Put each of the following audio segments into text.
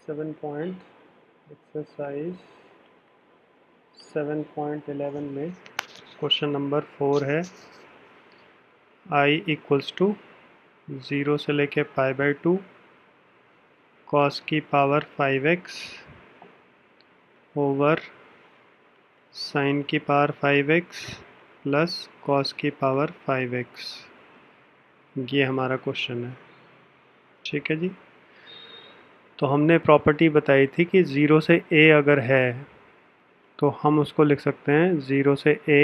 7 point exercise 7.11 में question number 4 है। i equals to 0 से लेके π/2 cos की पावर 5x ओवर sin की पावर 5x प्लस cos की पावर 5x। ये हमारा क्वेश्चन है। ठीक है जी। तो हमने प्रॉपर्टी बताई थी कि 0 से a अगर है तो हम उसको लिख सकते हैं 0 से a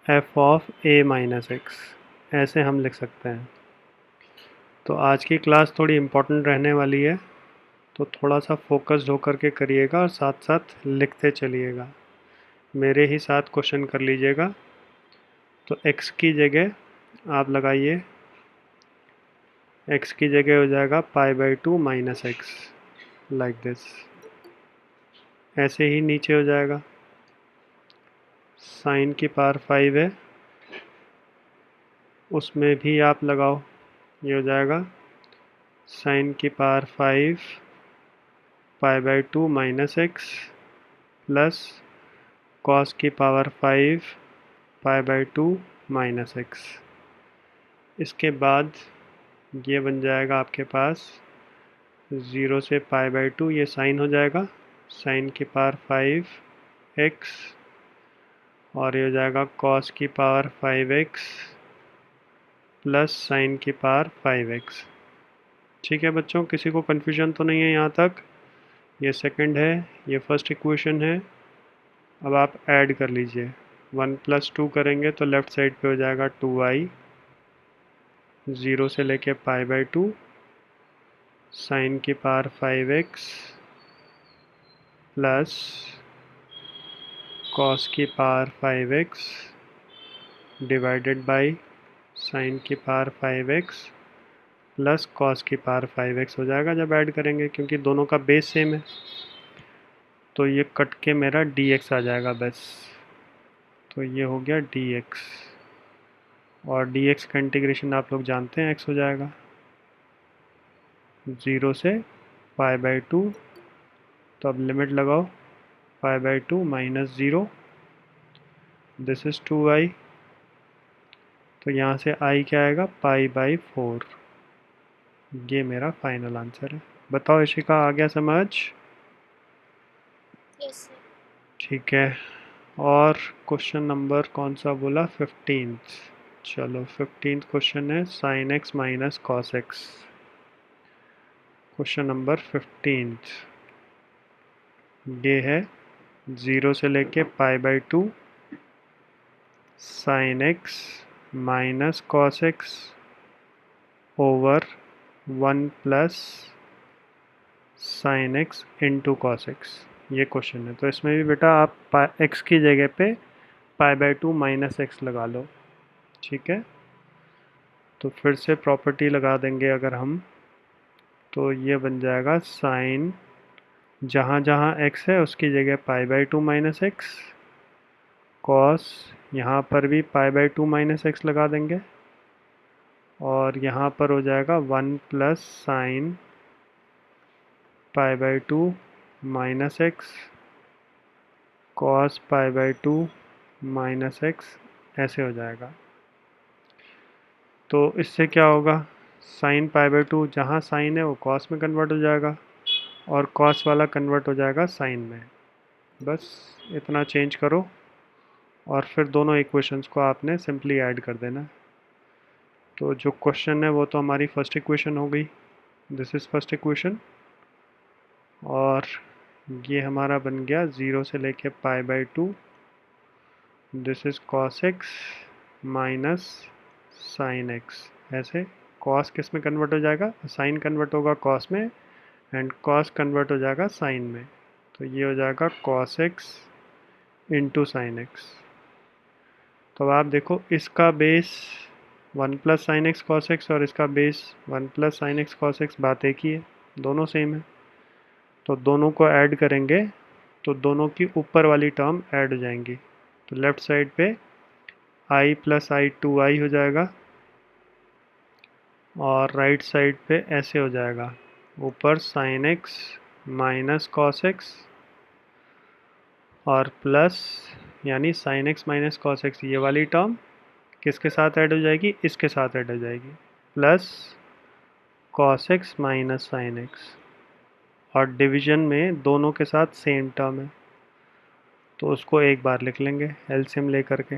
f of a minus x, ऐसे हम लिख सकते हैं। तो आज की क्लास थोड़ी इम्पोर्टेंट रहने वाली है, तो थोड़ा सा फोकस्ड होकर के करिएगा और साथ साथ लिखते चलिएगा। मेरे ही साथ क्वेश्चन कर लीजिएगा। तो x की जगह आप लगाइए, x की जगह हो जाएगा π/2 माइनस एक्स, लाइक दिस। ऐसे ही नीचे हो जाएगा साइन की पावर 5 है, उसमें भी आप लगाओ, ये हो जाएगा साइन की power 5 π/2 minus X plus cos की पावर 5 π/2 माइनस एक्स। इसके बाद ये बन जाएगा आपके पास 0 से π/2, ये साइन हो जाएगा साइन की पावर 5x और ये हो जाएगा कॉस की पावर 5x प्लस साइन की पावर 5x। ठीक है बच्चों, किसी को कन्फ्यूजन तो नहीं है यहाँ तक? ये सेकंड है, ये फर्स्ट इक्वेशन है। अब आप ऐड कर लीजिए, 1 + 2 करेंगे तो लेफ़्ट साइड पे हो जाएगा 2i, 0 से लेके π/2 साइन की पावर 5x प्लस कॉस की power 5x divided by sine की पावर 5x प्लस कॉस की पावर 5x हो जाएगा जब ऐड करेंगे, क्योंकि दोनों का बेस सेम है। तो ये कट के मेरा dx आ जाएगा बस। तो ये हो गया dx, और dx का इंटीग्रेशन आप लोग जानते हैं, x हो जाएगा 0 से π/2। तो अब लिमिट लगाओ, π/2 माइनस 0, दिस इज़ 2i। तो यहाँ से i क्या आएगा, π/4। ये मेरा फाइनल आंसर है। बताओ इशिका, आ गया समझ? Yes sir. ठीक है। और क्वेश्चन नंबर कौन सा बोला, 15th। चलो 15th क्वेश्चन है sin x minus cos x. Question number 15th ये है 0 से लेके π/2 sin x minus cos X over 1 plus sine x into cos x. ये क्वेश्चन है। तो इसमें भी बेटा आप x की जगह पे π/2 माइनस एक्स लगा लो। ठीक है, तो फिर से प्रॉपर्टी लगा देंगे अगर हम, तो ये बन जाएगा साइन, जहाँ जहाँ x है उसकी जगह π/2 माइनस एक्स, कॉस यहाँ पर भी π/2 माइनस एक्स लगा देंगे, और यहाँ पर हो जाएगा 1 plus sine π/2 minus X cos π/2 minus X, ऐसे हो जाएगा। तो इससे क्या होगा, साइन π/2, जहाँ साइन है वो कॉस में कन्वर्ट हो जाएगा और कॉस वाला कन्वर्ट हो जाएगा साइन में। बस इतना चेंज करो और फिर दोनों इक्वेशंस को आपने सिंपली ऐड कर देना। तो जो क्वेश्चन है वो तो हमारी फर्स्ट इक्वेशन हो गई, दिस इज़ फर्स्ट इक्वेशन, और ये हमारा बन गया 0 से लेके π/2, this is cos X minus sine X. ऐसे कॉस किस में कन्वर्ट हो जाएगा, साइन कन्वर्ट होगा कॉस में, एंड कॉस कन्वर्ट हो जाएगा साइन में। तो ये हो जाएगा cos X into sine X. तो अब आप देखो, इसका base 1 plus sine X cos X और इसका base 1 plus sine X cos X, बात एक ही है, दोनों सेम है। तो दोनों को ऐड करेंगे तो दोनों की ऊपर वाली टर्म ऐड हो जाएंगी। तो लेफ़्ट साइड पे i प्लस आई 2i हो जाएगा, और राइट साइड पे ऐसे हो जाएगा ऊपर sine x minus cos X और प्लस, यानी sine x minus cos x ये वाली टर्म किसके साथ ऐड हो जाएगी, इसके साथ ऐड हो जाएगी, plus cos X minus sine x. और डिवीजन में दोनों के साथ सेम टर्म है तो उसको एक बार लिख लेंगे एलसीएम लेकर के।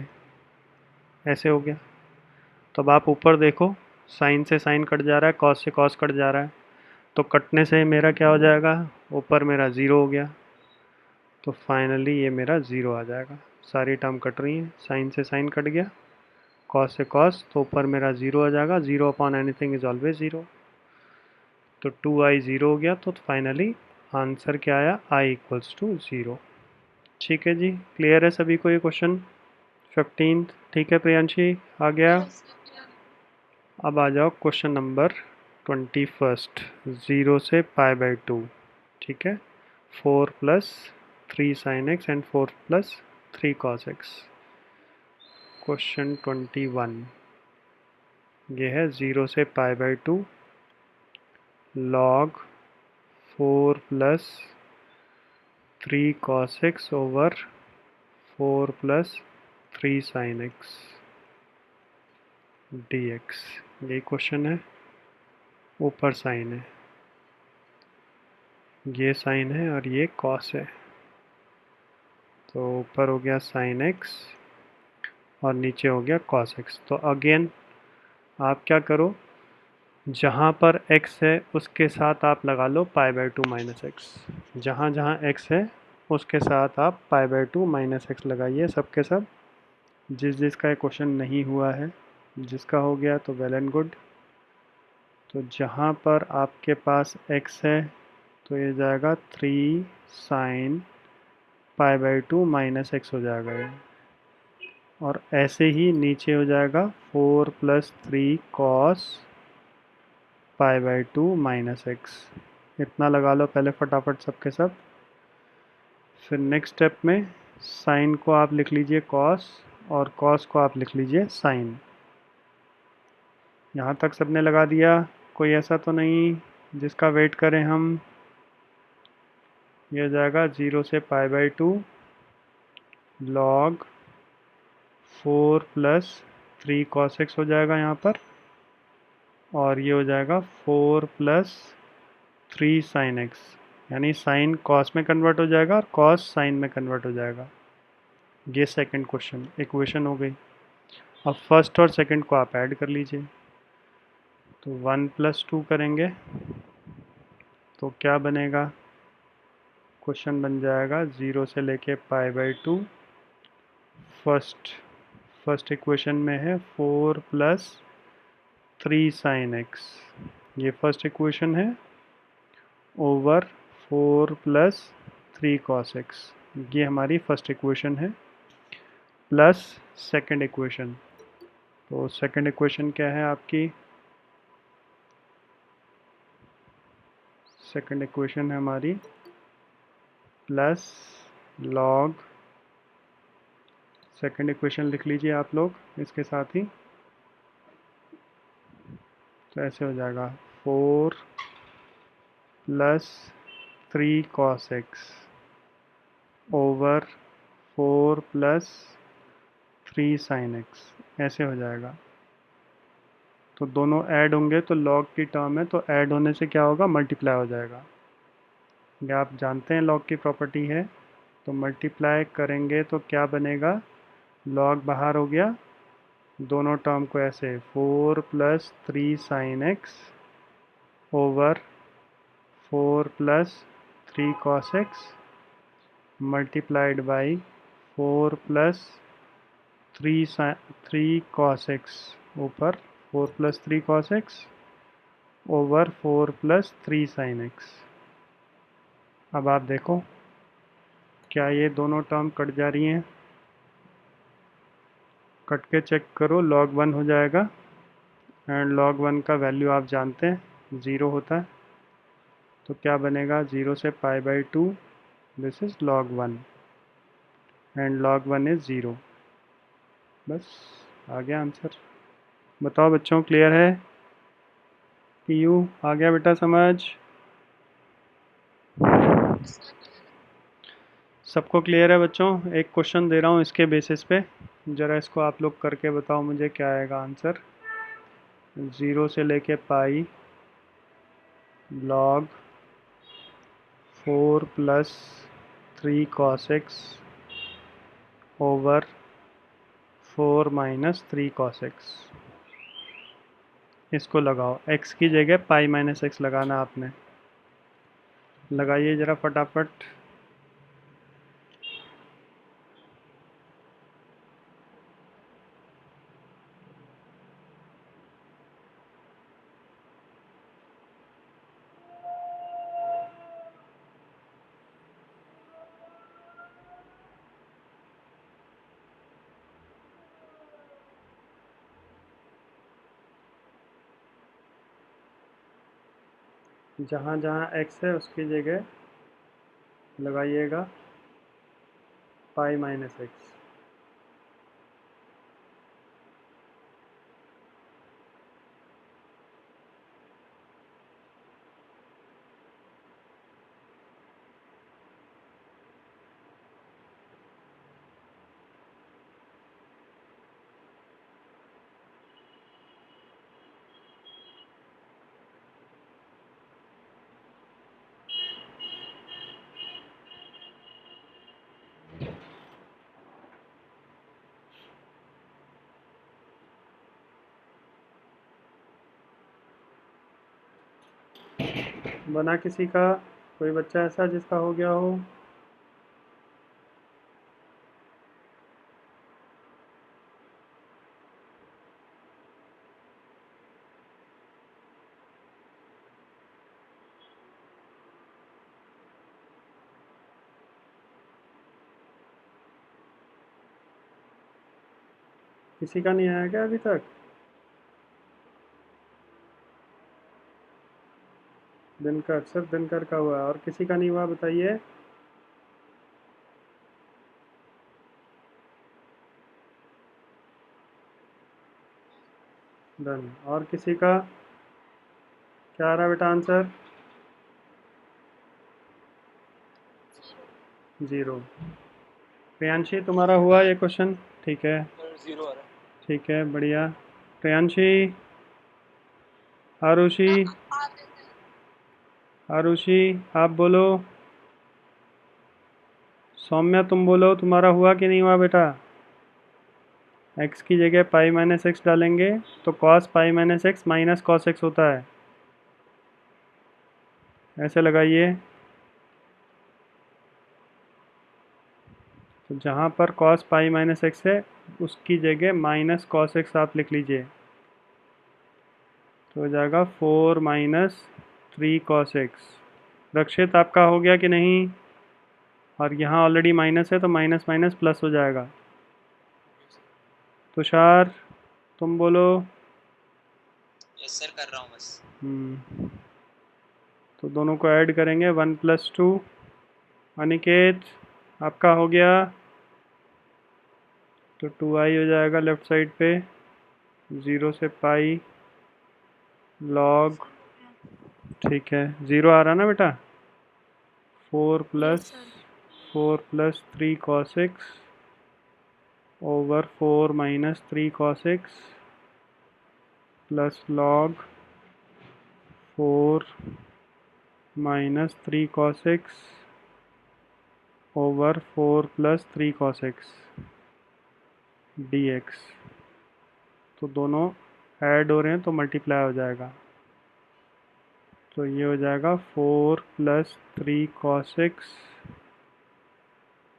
ऐसे हो गया। तो अब आप ऊपर देखो, साइन से साइन कट जा रहा है, कॉस से कॉस कट जा रहा है, तो कटने से मेरा क्या हो जाएगा, ऊपर मेरा ज़ीरो हो गया। तो फाइनली ये मेरा ज़ीरो आ जाएगा। सारी टर्म कट रही हैं, साइन से साइन कट गया, कॉस से कॉस, तो ऊपर मेरा ज़ीरो आ जाएगा। Zero upon anything is always zero. तो 2i ज़ीरो हो गया। तो फाइनली आंसर क्या आया, i इक्वल्स टू ज़ीरो। ठीक है जी, क्लियर है सभी को ये क्वेश्चन 15। ठीक है प्रियांशी, आ गया। अब आ जाओ क्वेश्चन नंबर 21, ज़ीरो से π/2। ठीक है, 4 + 3 sin x and 4 + 3 cos x। Question 21 ये है, ज़ीरो से π/2 log 4 + 3 cos x over 4 + 3 sin x dx। यही क्वेश्चन है। ऊपर साइन है, ये साइन है और ये कॉस है। तो ऊपर हो गया साइन एक्स और नीचे हो गया कॉस एक्स। तो अगेन आप क्या करो, जहाँ पर x है उसके साथ आप लगा लो π/2 - x। जहाँ जहाँ x है उसके साथ आप π/2 - x लगाइए, सबके सब। जिसका ये क्वेश्चन नहीं हुआ है, जिसका हो गया तो वेल एंड गुड। तो जहाँ पर आपके पास x है तो ये जाएगा 3 sin π/2 - x हो जाएगा ये। और ऐसे ही नीचे हो जाएगा 4 + 3 cos π/2 - x। इतना लगा लो पहले फटाफट सबके सब। फिर नेक्स्ट स्टेप में साइन को आप लिख लीजिए कॉस और कॉस को आप लिख लीजिए साइन। यहाँ तक सबने लगा दिया, कोई ऐसा तो नहीं जिसका वेट करें हम। ये हो जाएगा ज़ीरो से π/2 log 4 + 3 cos x हो जाएगा यहाँ पर। और ये हो जाएगा 4 + 3 sin x, यानी साइन कॉस में कन्वर्ट हो जाएगा और कॉस साइन में कन्वर्ट हो जाएगा। ये सेकंड क्वेश्चन इक्वेशन हो गई। अब फर्स्ट और सेकंड को आप ऐड कर लीजिए। तो 1 + 2 करेंगे तो क्या बनेगा, क्वेश्चन बन जाएगा ज़ीरो से लेके π/2। फर्स्ट इक्वेशन में है 4 + 3 sin x, ये फर्स्ट इक्वेशन है, ओवर 4 + 3 cos x, ये हमारी फर्स्ट इक्वेशन है, प्लस सेकंड इक्वेशन। तो सेकंड इक्वेशन क्या है आपकी, सेकंड इक्वेशन है हमारी प्लस लॉग, सेकंड इक्वेशन लिख लीजिए आप लोग इसके साथ ही। तो ऐसे हो जाएगा 4 + 3 cos x over 4 + 3 sin x, ऐसे हो जाएगा। तो दोनों ऐड होंगे तो लॉग की टर्म है, तो ऐड होने से क्या होगा, मल्टीप्लाई हो जाएगा। ये आप जानते हैं लॉग की प्रॉपर्टी है। तो मल्टीप्लाई करेंगे तो क्या बनेगा, लॉग बाहर हो गया, दोनों टर्म को ऐसे 4 + 3 sin x over 4 + 3 cos x multiplied by 4 + 3 cos x ऊपर 4 + 3 cos x over 4 + 3 sin x। अब आप देखो क्या ये दोनों टर्म कट जा रही हैं, कट के चेक करो, log 1 हो जाएगा। एंड log 1 का वैल्यू आप जानते हैं ज़ीरो होता है। तो क्या बनेगा, ज़ीरो से π/2 this is log 1 and log 1 is zero. बस आ गया आंसर। बताओ बच्चों, क्लियर है? पीयू आ गया बेटा समझ? सबको क्लियर है बच्चों? एक क्वेश्चन दे रहा हूँ इसके बेसिस पे, ज़रा इसको आप लोग करके बताओ मुझे क्या आएगा आंसर। 0 से लेके पाई log 4 plus 3 cos x over 4 minus 3 cos x। इसको लगाओ, x की जगह पाई माइनस एक्स लगाना आपने। लगाइए ज़रा फटाफट। जहाँ जहाँ x है उसकी जगह लगाइएगा पाई माइनस एक्स। बना किसी का? कोई बच्चा ऐसा जिसका हो गया हो? किसी का नहीं आया क्या अभी तक? दिनकर, सिर्फ दिनकर का हुआ है और किसी का नहीं हुआ? बताइए। डन। और किसी का? क्या आ रहा बेटा आंसर? 0। प्रियांशी तुम्हारा हुआ ये क्वेश्चन? ठीक है, ठीक है, बढ़िया। प्रियांशी, आरुषि, आरुषि आप बोलो। सौम्या तुम बोलो, तुम्हारा हुआ कि नहीं हुआ बेटा? x की जगह पाई माइनस एक्स डालेंगे तो cos पाई minus x minus cos x होता है। ऐसे लगाइए। तो जहाँ पर cos पाई माइनस एक्स है उसकी जगह माइनस कॉस एक्स आप लिख लीजिए, तो हो जाएगा 4 माइनस 3 कॉस एक्स। रक्षित आपका हो गया कि नहीं? और यहाँ ऑलरेडी माइनस है तो माइनस माइनस प्लस हो जाएगा। तुषार तुम बोलो। यस सर, कर रहा हूँ बस। तो दोनों को ऐड करेंगे 1 प्लस 2। अनिकेत आपका हो गया, तो 2i हो जाएगा लेफ्ट साइड पे। 0 से पाई लॉग, ठीक है, 0 आ रहा ना बेटा? 4 plus 3 cos X over 4 minus 3 cos x plus log 4 minus 3 cos X over 4 plus 3 cos x D x. तो दोनों ऐड हो रहे हैं तो मल्टीप्लाई हो जाएगा, तो ये हो जाएगा 4 plus 3 cos X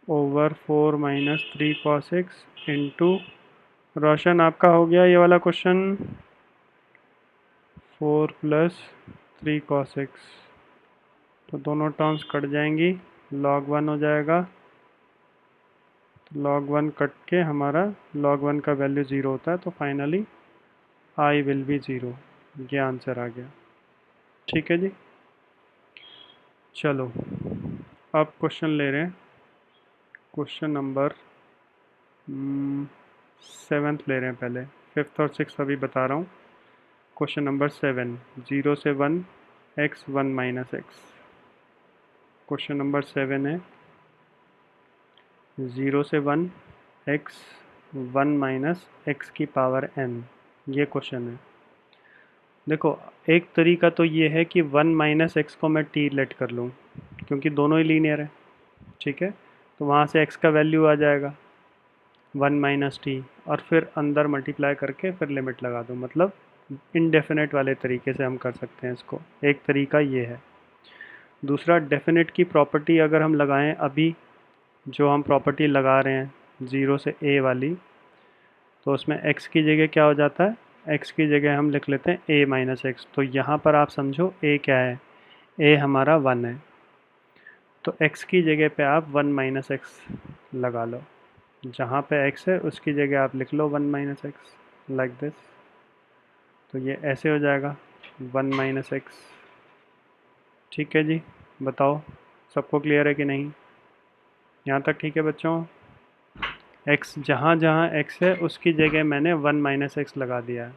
over 4 minus 3 cos X into, रोशन आपका हो गया ये वाला क्वेश्चन, 4 प्लस 3 कॉस एक्स। तो दोनों टर्म्स कट जाएंगी, log 1 हो जाएगा। तो log 1 कट के हमारा log 1 का वैल्यू 0 होता है, तो फाइनली आई विल बी 0। ये आंसर आ गया। ठीक है जी, चलो अब क्वेश्चन ले रहे हैं। क्वेश्चन नंबर 7th ले रहे हैं पहले, 5th और 6th अभी बता रहा हूँ। क्वेश्चन नंबर 7, 0 से 1 x 1 minus x. Question number 7 है 0 से 1 x 1 माइनस एक्स की पावर n। ये क्वेश्चन है। देखो, एक तरीका तो ये है कि 1 माइनस एक्स को मैं t लेट कर लूँ, क्योंकि दोनों ही लीनियर है। ठीक है, तो वहाँ से x का वैल्यू आ जाएगा 1 माइनस टी, और फिर अंदर मल्टीप्लाई करके फिर लिमिट लगा दूँ। मतलब इनडेफिनेट वाले तरीके से हम कर सकते हैं इसको। एक तरीका ये है। दूसरा, डेफिनेट की प्रॉपर्टी अगर हम लगाएं, अभी जो हम प्रॉपर्टी लगा रहे हैं 0 से a वाली, तो उसमें x की जगह क्या हो जाता है, x की जगह हम लिख लेते हैं a माइनस एक्स। तो यहाँ पर आप समझो a क्या है, a हमारा 1 है, तो x की जगह पे आप 1 माइनस एक्स लगा लो। जहाँ पे x है उसकी जगह आप लिख लो 1 माइनस एक्स, लाइक दिस। तो ये ऐसे हो जाएगा 1 माइनस एक्स। ठीक है जी, बताओ सबको क्लियर है कि नहीं? यहाँ तक ठीक है बच्चों? x जहाँ जहाँ x है उसकी जगह मैंने 1 माइनस एक्स लगा दिया है।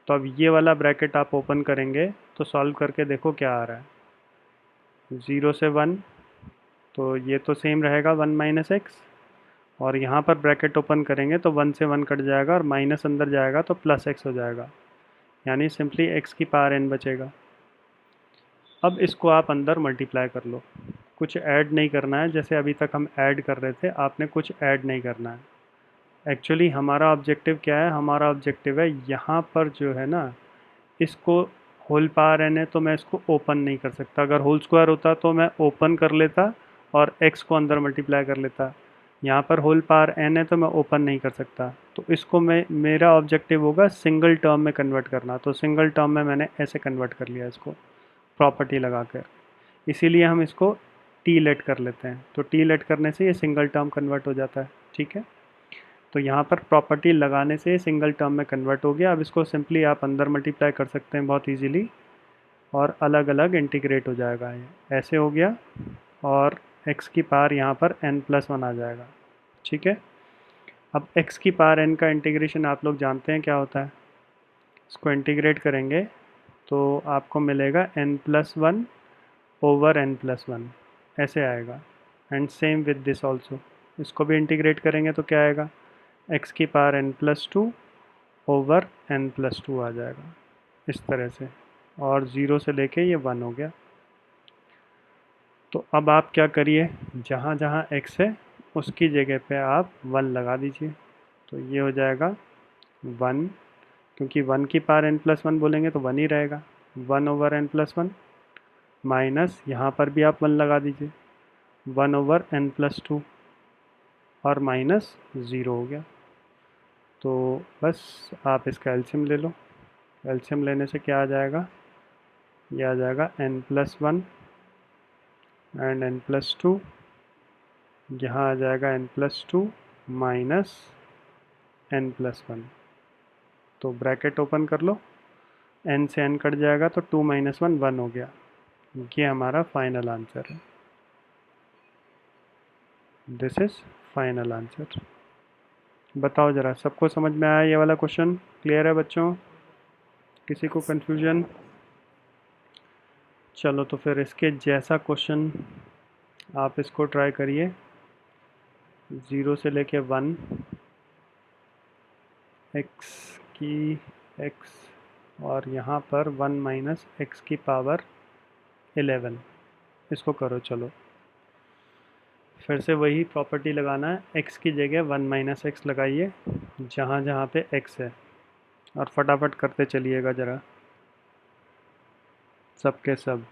तो अब ये वाला ब्रैकेट आप ओपन करेंगे तो सॉल्व करके देखो क्या आ रहा है। 0 से 1, तो ये तो सेम रहेगा 1 माइनस एक्स, और यहाँ पर ब्रैकेट ओपन करेंगे तो 1 से 1 कट जाएगा और माइनस अंदर जाएगा तो प्लस एक्स हो जाएगा, यानी सिंपली x की पावर n बचेगा। अब इसको आप अंदर मल्टीप्लाई कर लो, कुछ ऐड नहीं करना है। जैसे अभी तक हम ऐड कर रहे थे, आपने कुछ ऐड नहीं करना है। एक्चुअली हमारा ऑब्जेक्टिव क्या है, हमारा ऑब्जेक्टिव है यहाँ पर जो है ना, इसको होल पावर एन है तो मैं इसको ओपन नहीं कर सकता। अगर होल स्क्वायर होता तो मैं ओपन कर लेता और x को अंदर मल्टीप्लाई कर लेता। यहाँ पर होल पावर n है तो मैं ओपन नहीं कर सकता। तो इसको मेरा ऑब्जेक्टिव होगा सिंगल टर्म में कन्वर्ट करना। तो सिंगल टर्म में मैंने ऐसे कन्वर्ट कर लिया इसको प्रॉपर्टी लगा कर। इसीलिए हम इसको टी लेट कर लेते हैं। तो टी लेट करने से ये सिंगल टर्म कन्वर्ट हो जाता है। ठीक है, तो यहाँ पर प्रॉपर्टी लगाने से सिंगल टर्म में कन्वर्ट हो गया। अब इसको सिंपली आप अंदर मल्टीप्लाई कर सकते हैं बहुत इजीली, और अलग अलग इंटीग्रेट हो जाएगा। ये ऐसे हो गया, और x की पावर यहाँ पर n+1 आ जाएगा। ठीक है, अब x की पावर n का इंटीग्रेशन आप लोग जानते हैं क्या होता है। इसको इंटीग्रेट करेंगे तो आपको मिलेगा n+1 ओवर n+1, ऐसे आएगा। And same with this also, इसको भी इंटीग्रेट करेंगे तो क्या आएगा, x की पावर n+2 ओवर n+2 आ जाएगा इस तरह से। और 0 से लेके ये 1 हो गया। तो अब आप क्या करिए, जहाँ जहाँ x है उसकी जगह पे आप 1 लगा दीजिए। तो ये हो जाएगा 1, क्योंकि 1 की पावर n+1 बोलेंगे तो 1 ही रहेगा, 1 ओवर n+1, माइनस यहाँ पर भी आप 1 लगा दीजिए 1 ओवर n+2, और माइनस 0 हो गया। तो बस आप इसका एल्शियम ले लो। एल्शियम लेने से क्या आ जाएगा, ये आ जाएगा n+1 एंड n+2, यहाँ आ जाएगा n+2 माइनस n+1। तो ब्रैकेट ओपन कर लो, n से n कट जाएगा तो 2 माइनस 1 1 हो गया। ये हमारा फाइनल आंसर है। This is final answer. बताओ ज़रा, सबको समझ में आया ये वाला क्वेश्चन? क्लियर है बच्चों? किसी को कन्फ्यूजन? चलो तो फिर इसके जैसा क्वेश्चन आप इसको ट्राई करिए। 0 से लेके 1, x की x, और यहाँ पर 1 माइनस एक्स की पावर 11। इसको करो। चलो फिर से वही प्रॉपर्टी लगाना है, x की जगह 1 माइनस एक्स लगाइए जहाँ जहाँ पे x है, और फटाफट करते चलिएगा ज़रा सब के सब।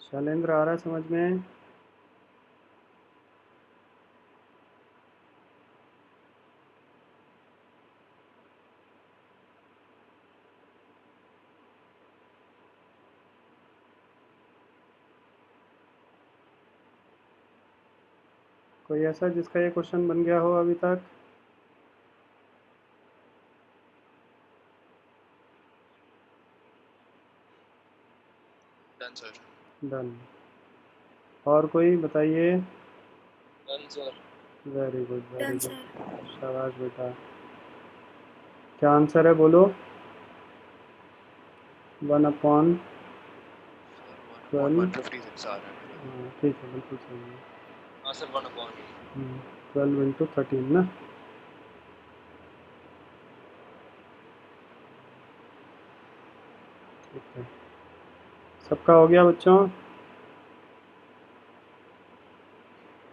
शैलेंद्र आ रहा है समझ में? कोई ऐसा जिसका ये क्वेश्चन बन गया हो अभी तक? Done sir. डन। और कोई बताइए? Done sir. Very good, very done good. Sir. शाबाश बेटा। क्या आंसर है बोलो? 1/12। सर 1/156 आ रहा है मेरे। हाँ ठीक है, बिल्कुल सही है। हाँ सर 1/. 12 इंटू 13 ना। ठीक है, सबका हो गया बच्चों?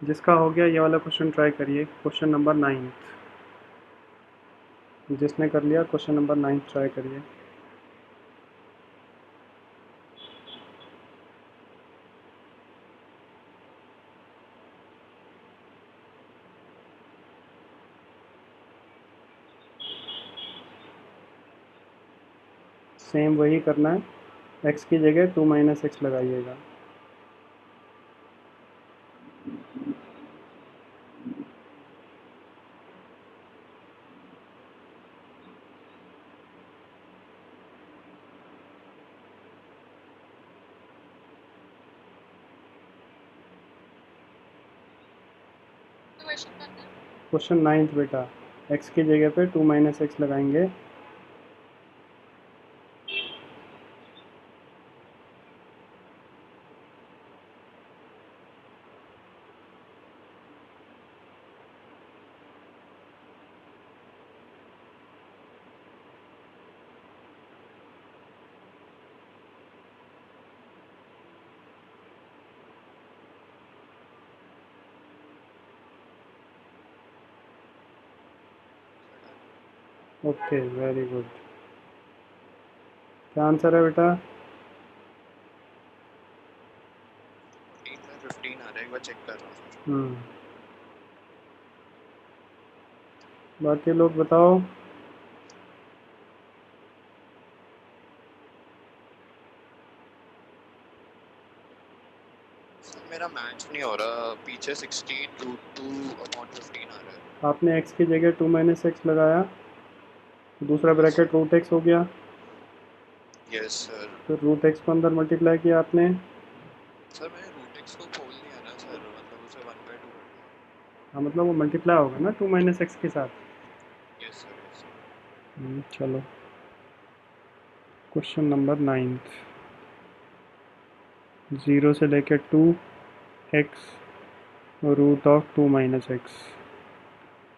जिसका हो गया ये वाला क्वेश्चन ट्राई करिए, क्वेश्चन नंबर 9। जिसने कर लिया क्वेश्चन नंबर 9 ट्राई करिए। सेम वही करना है, x की जगह 2 - x लगाइएगा। क्वेश्चन 9 बेटा, x की जगह पे 2 - x लगाएंगे। Okay, very good. क्या आंसर है बेटा? 15 आ रहा है, एक बार चेक कर रहा हूँ सर। बाकी लोग बताओ। सर मेरा मैच नहीं हो रहा, पीछे 16√2/15 आ रहा है। आपने x की जगह 2 - x लगाया, दूसरा ब्रैकेट रूट x हो गया, यस सर। फिर रूट x को अंदर मल्टीप्लाई किया आपने। सर मैंने रूट x को खोल दिया ना सर, मतलब उसे 1/2 कर दिया। हाँ मतलब वो मल्टीप्लाई होगा ना 2 - x के साथ। Yes sir, yes sir. चलो, क्वेश्चन नंबर 9, 0 से लेकर 2x √2 - x।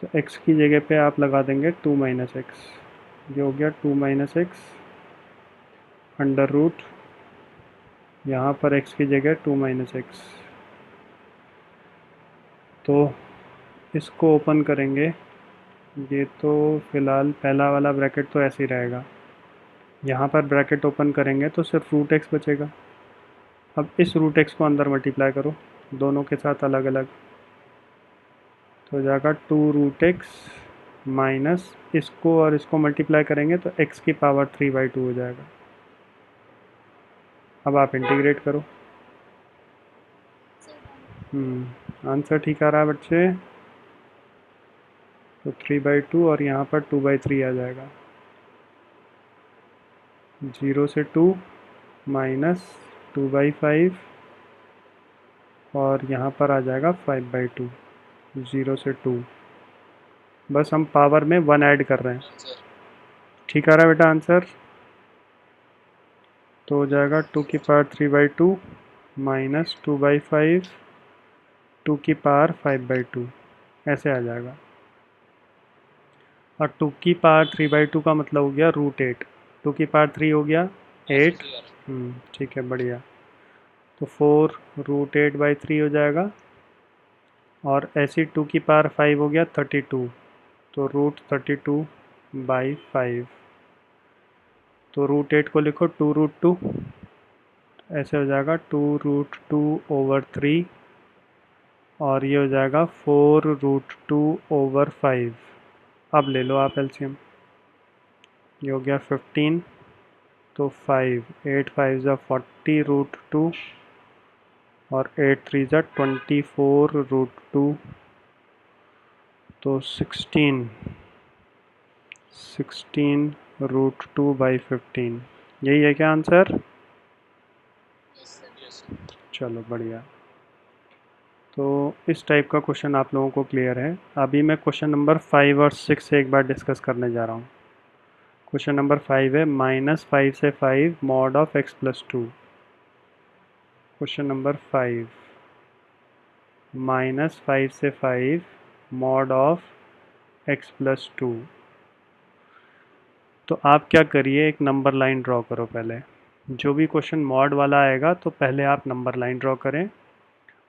तो x की जगह पे आप लगा देंगे 2 - x। ये हो गया 2 - x अंडर रूट, यहाँ पर x की जगह 2 - x। तो इसको ओपन करेंगे, ये तो फ़िलहाल पहला वाला ब्रैकेट तो ऐसे ही रहेगा। यहाँ पर ब्रैकेट ओपन करेंगे तो सिर्फ रूट x बचेगा। अब इस रूट x को अंदर मल्टीप्लाई करो दोनों के साथ अलग अलग, तो हो जाएगा 2√x माइनस इसको और इसको मल्टीप्लाई करेंगे तो x की पावर 3/2 हो जाएगा। अब आप इंटीग्रेट करो। आंसर ठीक आ रहा है बच्चे? तो 3/2 और यहाँ पर 2/3 आ जाएगा। 0 से 2 माइनस 2/5 और यहाँ पर आ जाएगा 5/2। 0 से 2, बस हम पावर में 1 ऐड कर रहे हैं। ठीक आ रहा है बेटा आंसर? तो हो जाएगा 2 की पावर 3/2 माइनस 2/5 2 की पावर 5/2, ऐसे आ जाएगा। और 2 की पावर 3/2 का मतलब हो गया √8। 2 की पावर 3 हो गया 8। ठीक है, बढ़िया। तो 4√8/3 हो जाएगा। और ऐसी 2 की पावर 5 हो गया 32, तो √32/5। तो √8 को लिखो 2√2, ऐसे हो जाएगा 2√2/3। और ये हो जाएगा 4√2/5। अब ले लो आप एलसीएम, ये हो गया 15, तो 5 8 5 ज़ा 40√2 और 8 3 ज़ा 24√2। तो 16√2/15 यही है क्या answer? Yes sir. Yes sir. चलो बढ़िया। तो इस टाइप का क्वेश्चन आप लोगों को क्लियर है। अभी मैं क्वेश्चन नंबर 5 और 6 से एक बार डिस्कस करने जा रहा हूँ। क्वेश्चन नंबर 5 है -5 से 5 mod of x+2। Question number 5 -5 से 5 मॉड ऑफ x+2। तो आप क्या करिए, एक नंबर लाइन ड्रॉ करो पहले। जो भी क्वेश्चन मॉड वाला आएगा तो पहले आप नंबर लाइन ड्रॉ करें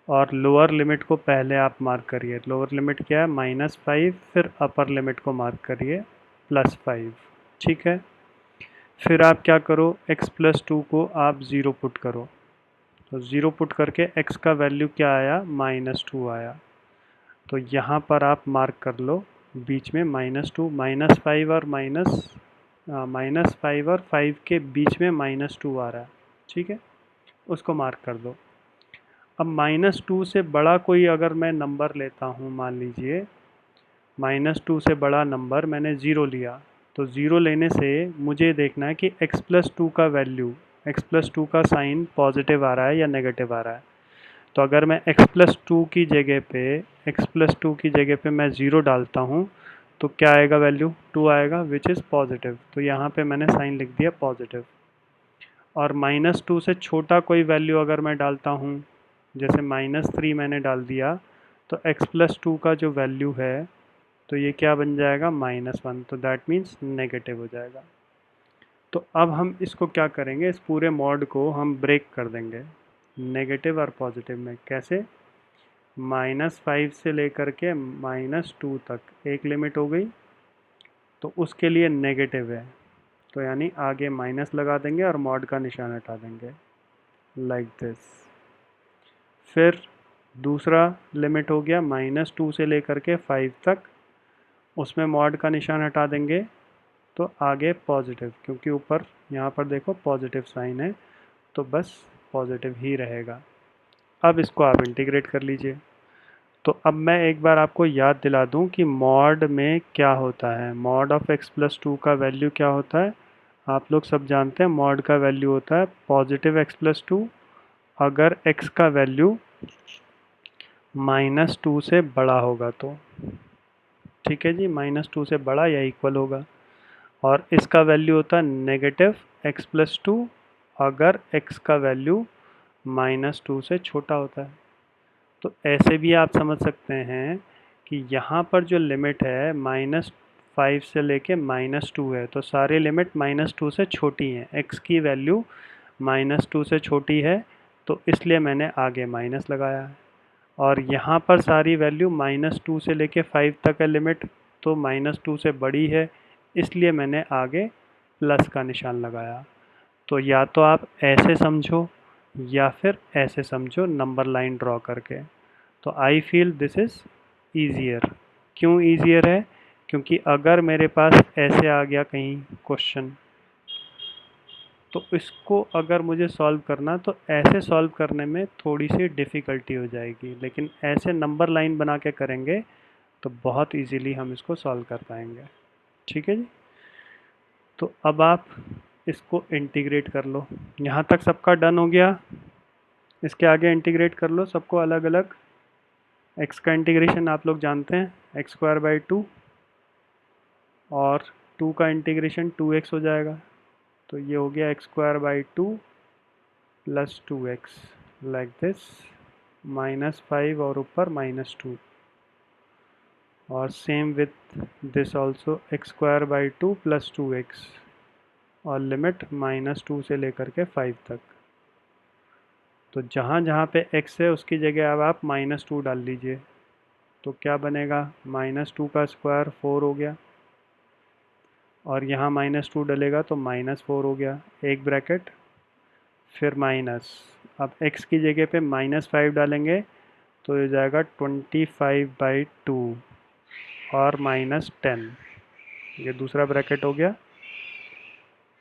और लोअर लिमिट को पहले आप मार्क करिए। लोअर लिमिट क्या है? -5, फिर अपर लिमिट को मार्क करिए +5। ठीक है। फिर आप क्या करो, x+2 को आप 0 पुट करो। तो 0 पुट करके x का वैल्यू क्या आया? -2 आया। तो यहाँ पर आप मार्क कर लो बीच में -2, -5 और -5 और 5 के बीच में -2 आ रहा है। ठीक है, उसको मार्क कर दो। अब -2 से बड़ा कोई अगर मैं नंबर लेता हूँ, मान लीजिए -2 से बड़ा नंबर मैंने 0 लिया, तो 0 लेने से मुझे देखना है कि x+2 का वैल्यू, x+2 का साइन पॉजिटिव आ रहा है या नेगेटिव आ रहा है। तो अगर मैं x+2 की जगह पे मैं 0 डालता हूँ तो क्या आएगा? वैल्यू 2 आएगा, विच इज़ पॉजिटिव। तो यहाँ पे मैंने साइन लिख दिया पॉजिटिव। और -2 से छोटा कोई वैल्यू अगर मैं डालता हूँ, जैसे -3 मैंने डाल दिया, तो x+2 का जो वैल्यू है तो ये क्या बन जाएगा? -1। तो दैट मीन्स नेगेटिव हो जाएगा। तो अब हम इसको क्या करेंगे, इस पूरे मॉड को हम ब्रेक कर देंगे नेगेटिव और पॉजिटिव में। कैसे? -5 से लेकर के -2 तक एक लिमिट हो गई, तो उसके लिए नेगेटिव है, तो यानी आगे माइनस लगा देंगे और मॉड का निशान हटा देंगे, लाइक दिस। फिर दूसरा लिमिट हो गया -2 से लेकर के 5 तक, उसमें मॉड का निशान हटा देंगे, तो आगे पॉजिटिव, क्योंकि ऊपर यहाँ पर देखो पॉजिटिव साइन है, तो बस पॉजिटिव ही रहेगा। अब इसको आप इंटीग्रेट कर लीजिए। तो अब मैं एक बार आपको याद दिला दूं कि मॉड में क्या होता है। मॉड ऑफ x+2 का वैल्यू क्या होता है? आप लोग सब जानते हैं, मॉड का वैल्यू होता है पॉजिटिव x+2 अगर x का वैल्यू -2 से बड़ा होगा तो। ठीक है जी, -2 से बड़ा या इक्वल होगा। और इसका वैल्यू होता है नेगेटिव x+2 अगर x का वैल्यू -2 से छोटा होता है। तो ऐसे भी आप समझ सकते हैं कि यहाँ पर जो लिमिट है -5 से लेके -2 है, तो सारे लिमिट -2 से छोटी हैं। x की वैल्यू -2 से छोटी है, तो इसलिए मैंने आगे माइनस लगाया है। और यहाँ पर सारी वैल्यू -2 से लेके 5 तक है लिमिट, तो -2 से बड़ी है, इसलिए मैंने आगे प्लस का निशान लगाया। तो या तो आप ऐसे समझो या फिर ऐसे समझो नंबर लाइन ड्रॉ करके। तो I feel this is easier. क्यों ईज़ियर है? क्योंकि अगर मेरे पास ऐसे आ गया कहीं क्वेश्चन, तो इसको अगर मुझे सॉल्व करना, तो ऐसे सॉल्व करने में थोड़ी सी डिफ़िकल्टी हो जाएगी, लेकिन ऐसे नंबर लाइन बना के करेंगे तो बहुत इजीली हम इसको सॉल्व कर पाएंगे। ठीक है जी। तो अब आप इसको इंटीग्रेट कर लो। यहाँ तक सबका डन हो गया? इसके आगे इंटीग्रेट कर लो सबको अलग अलग। x का इंटीग्रेशन आप लोग जानते हैं, x² 2, और 2 का इंटीग्रेशन 2x हो जाएगा, तो ये हो गया x² 2 + 2x, लाइक दिस। -5 और ऊपर -2, और same with this also x² 2 + 2x, और लिमिट -2 से लेकर के 5 तक। तो जहाँ जहाँ पे x है उसकी जगह अब आप -2 डाल लीजिए, तो क्या बनेगा? -2 का स्क्वायर 4 हो गया, और यहाँ -2 डलेगा तो -4 हो गया, एक ब्रैकेट, फिर माइनस। अब x की जगह पे -5 डालेंगे तो हो जाएगा 25/2 और -10, ये दूसरा ब्रैकेट हो गया।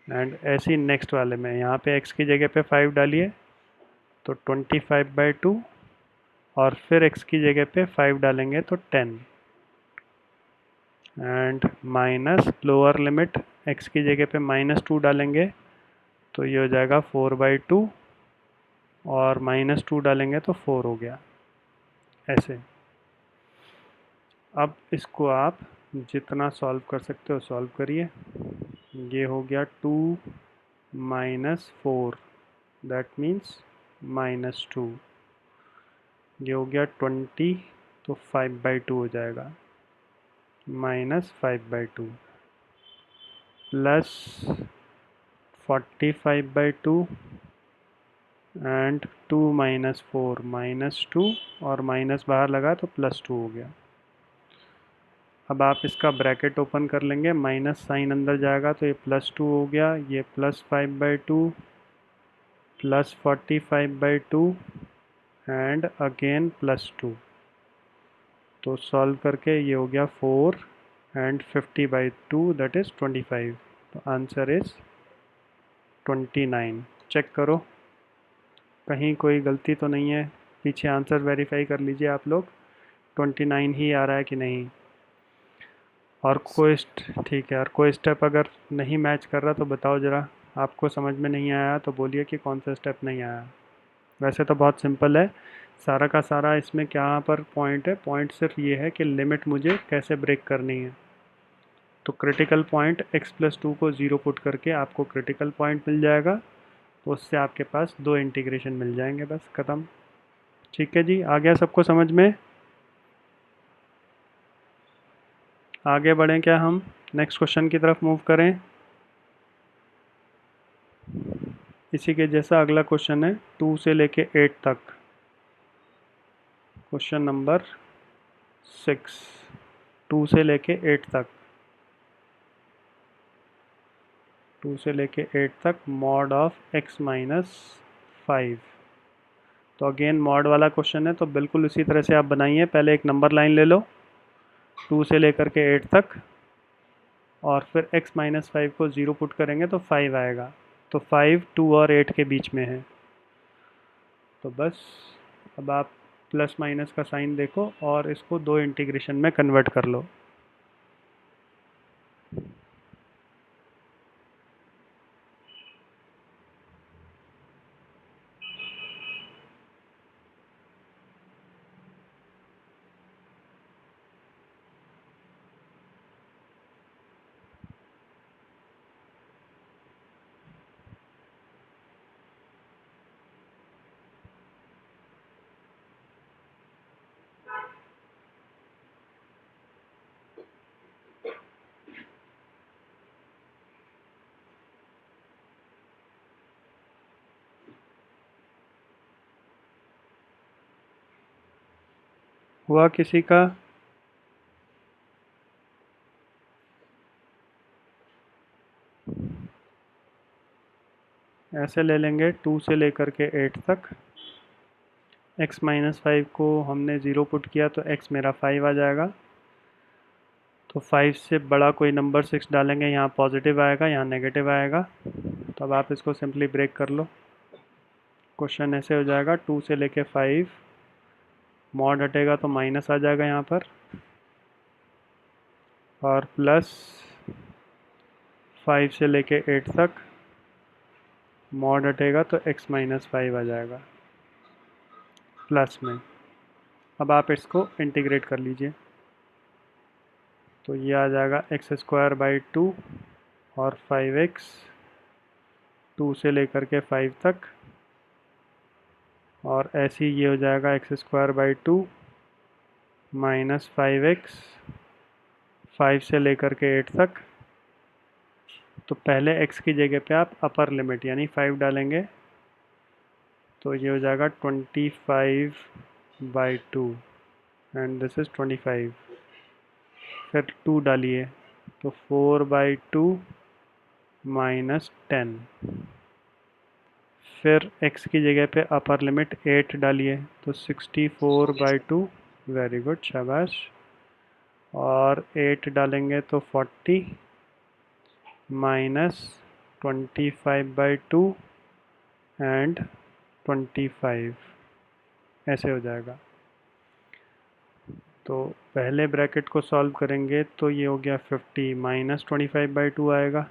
एंड ऐसे ही नेक्स्ट वाले में यहाँ पे x की जगह पे 5 डालिए तो 25/2, और फिर x की जगह पे 5 डालेंगे तो 10, and minus lower limit x की जगह पे -2 डालेंगे तो ये हो जाएगा 4/2 और -2 डालेंगे तो 4 हो गया ऐसे। अब इसको आप जितना सॉल्व कर सकते हो सॉल्व करिए। ये हो गया 2 - 4 दैट मीन्स -2। ये हो गया 20 तो 5/2 हो जाएगा -5/2 प्लस 45/2 एंड 2 - 4 -2 और माइनस बाहर लगा तो +2 हो गया। अब आप इसका ब्रैकेट ओपन कर लेंगे, माइनस साइन अंदर जाएगा तो ये +2 हो गया, ये +5/2 प्लस 45/2 एंड अगेन +2। तो सॉल्व करके ये हो गया 4 एंड 50/2 दैट इज़ 25। तो आंसर इज़ 29। चेक करो कहीं कोई गलती तो नहीं है, पीछे आंसर वेरीफाई कर लीजिए आप लोग 29 ही आ रहा है कि नहीं। और कोई ठीक है, और कोई स्टेप अगर नहीं मैच कर रहा तो बताओ ज़रा, आपको समझ में नहीं आया तो बोलिए कि कौन सा स्टेप नहीं आया। वैसे तो बहुत सिंपल है सारा का सारा, इसमें क्या पर पॉइंट है, पॉइंट सिर्फ ये है कि लिमिट मुझे कैसे ब्रेक करनी है। तो क्रिटिकल पॉइंट x+2 को 0 पुट करके आपको क्रिटिकल पॉइंट मिल जाएगा, तो उससे आपके पास 2 इंटीग्रेशन मिल जाएंगे, बस ख़त्म। ठीक है जी, आ गया सबको समझ में। आगे बढ़ें क्या हम नेक्स्ट क्वेश्चन की तरफ मूव करें। इसी के जैसा अगला क्वेश्चन है 2 से लेके 8 तक। क्वेश्चन नंबर 6, 2 से लेके 8 तक, 2 से लेके 8 तक मॉड ऑफ x - 5। तो अगेन मॉड वाला क्वेश्चन है तो बिल्कुल उसी तरह से आप बनाइए। पहले एक नंबर लाइन ले लो 2 से लेकर के 8 तक, और फिर x - 5 को 0 पुट करेंगे तो 5 आएगा। तो 5 2 और 8 के बीच में है। तो बस अब आप प्लस माइनस का साइन देखो और इसको 2 इंटीग्रेशन में कन्वर्ट कर लो। हुआ किसी का? ऐसे ले लेंगे 2 से लेकर के 8 तक, x - 5 को हमने 0 पुट किया तो x मेरा 5 आ जाएगा। तो 5 से बड़ा कोई नंबर 6 डालेंगे, यहाँ पॉजिटिव आएगा यहाँ नेगेटिव आएगा। तो अब आप इसको सिंपली ब्रेक कर लो। क्वेश्चन ऐसे हो जाएगा 2 से लेके 5, मॉड हटेगा तो माइनस आ जाएगा यहाँ पर, और प्लस 5 से लेके 8 तक मॉड हटेगा तो x - 5 आ जाएगा प्लस में। अब आप इसको इंटीग्रेट कर लीजिए तो ये आ जाएगा x²/2 और 5x 2 से लेकर के 5 तक, और ऐसे ही ये हो जाएगा x²/2 माइनस 5x 5 से लेकर के 8 तक। तो पहले x की जगह पे आप अपर लिमिट यानी 5 डालेंगे तो ये हो जाएगा 25/2 एंड दिस इज़ 25। फिर 2 डालिए तो 4/2 माइनस 10। फिर x की जगह पे अपर लिमिट 8 डालिए तो 64/2, वेरी गुड शाबाश। और 8 डालेंगे तो 40 माइनस 25/2 एंड 25 ऐसे हो जाएगा। तो पहले ब्रैकेट को सॉल्व करेंगे तो ये हो गया 50 माइनस 25/2 आएगा,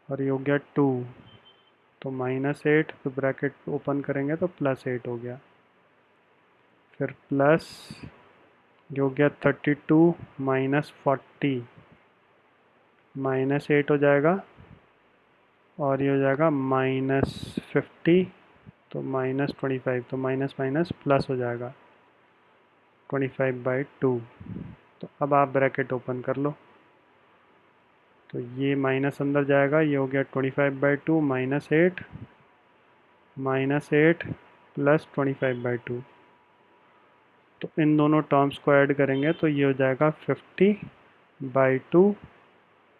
और ये हो गया 2, तो -8, तो ब्रैकेट ओपन करेंगे तो +8 हो गया, फिर प्लस ये हो गया 32 माइनस 40, -8 हो जाएगा, और ये हो जाएगा -50, तो -25, तो माइनस माइनस प्लस हो जाएगा 25/2। तो अब आप ब्रैकेट ओपन कर लो, तो ये माइनस अंदर जाएगा, ये हो गया 25/2 -8 -8 प्लस 25/2। तो इन दोनों टर्म्स को ऐड करेंगे तो ये हो जाएगा 50/2,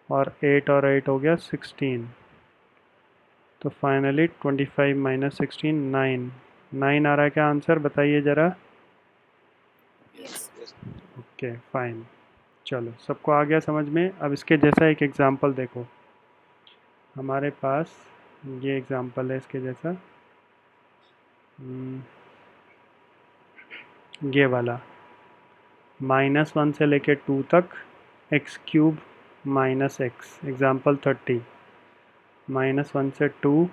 और 8 और 8 हो गया 16। तो फाइनली 25 माइनस 16 9 9 आ रहा है क्या आंसर, बताइए ज़रा। यस। ओके फाइन, चलो सबको आ गया समझ में। अब इसके जैसा एक एग्जांपल देखो, हमारे पास ये एग्जांपल है इसके जैसा, ये वाला -1 से लेके 2 तक x³ माइनस एक्स, एग्जाम्पल 30, -1 से 2,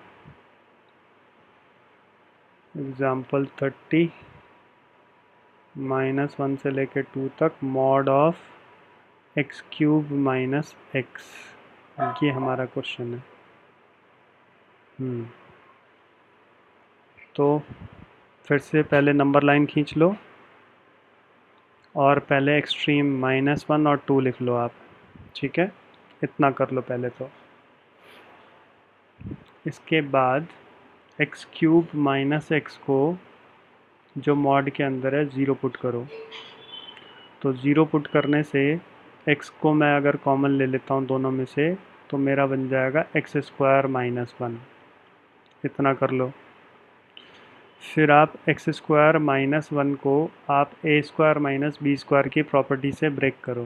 एग्जाम्पल 30, -1 से लेके 2 तक mod of x³ minus x, ये हमारा क्वेश्चन है। तो फिर से पहले नंबर लाइन खींच लो, और पहले एक्सट्रीम -1 और 2 लिख लो आप, ठीक है, इतना कर लो पहले। तो इसके बाद x³ माइनस एक्स को जो मॉड के अंदर है 0 पुट करो, तो 0 पुट करने से x को मैं अगर कॉमन ले लेता हूँ दोनों में से, तो मेरा बन जाएगा x² माइनस 1, इतना कर लो। फिर आप x² माइनस 1 को आप a² माइनस b² की प्रॉपर्टी से ब्रेक करो,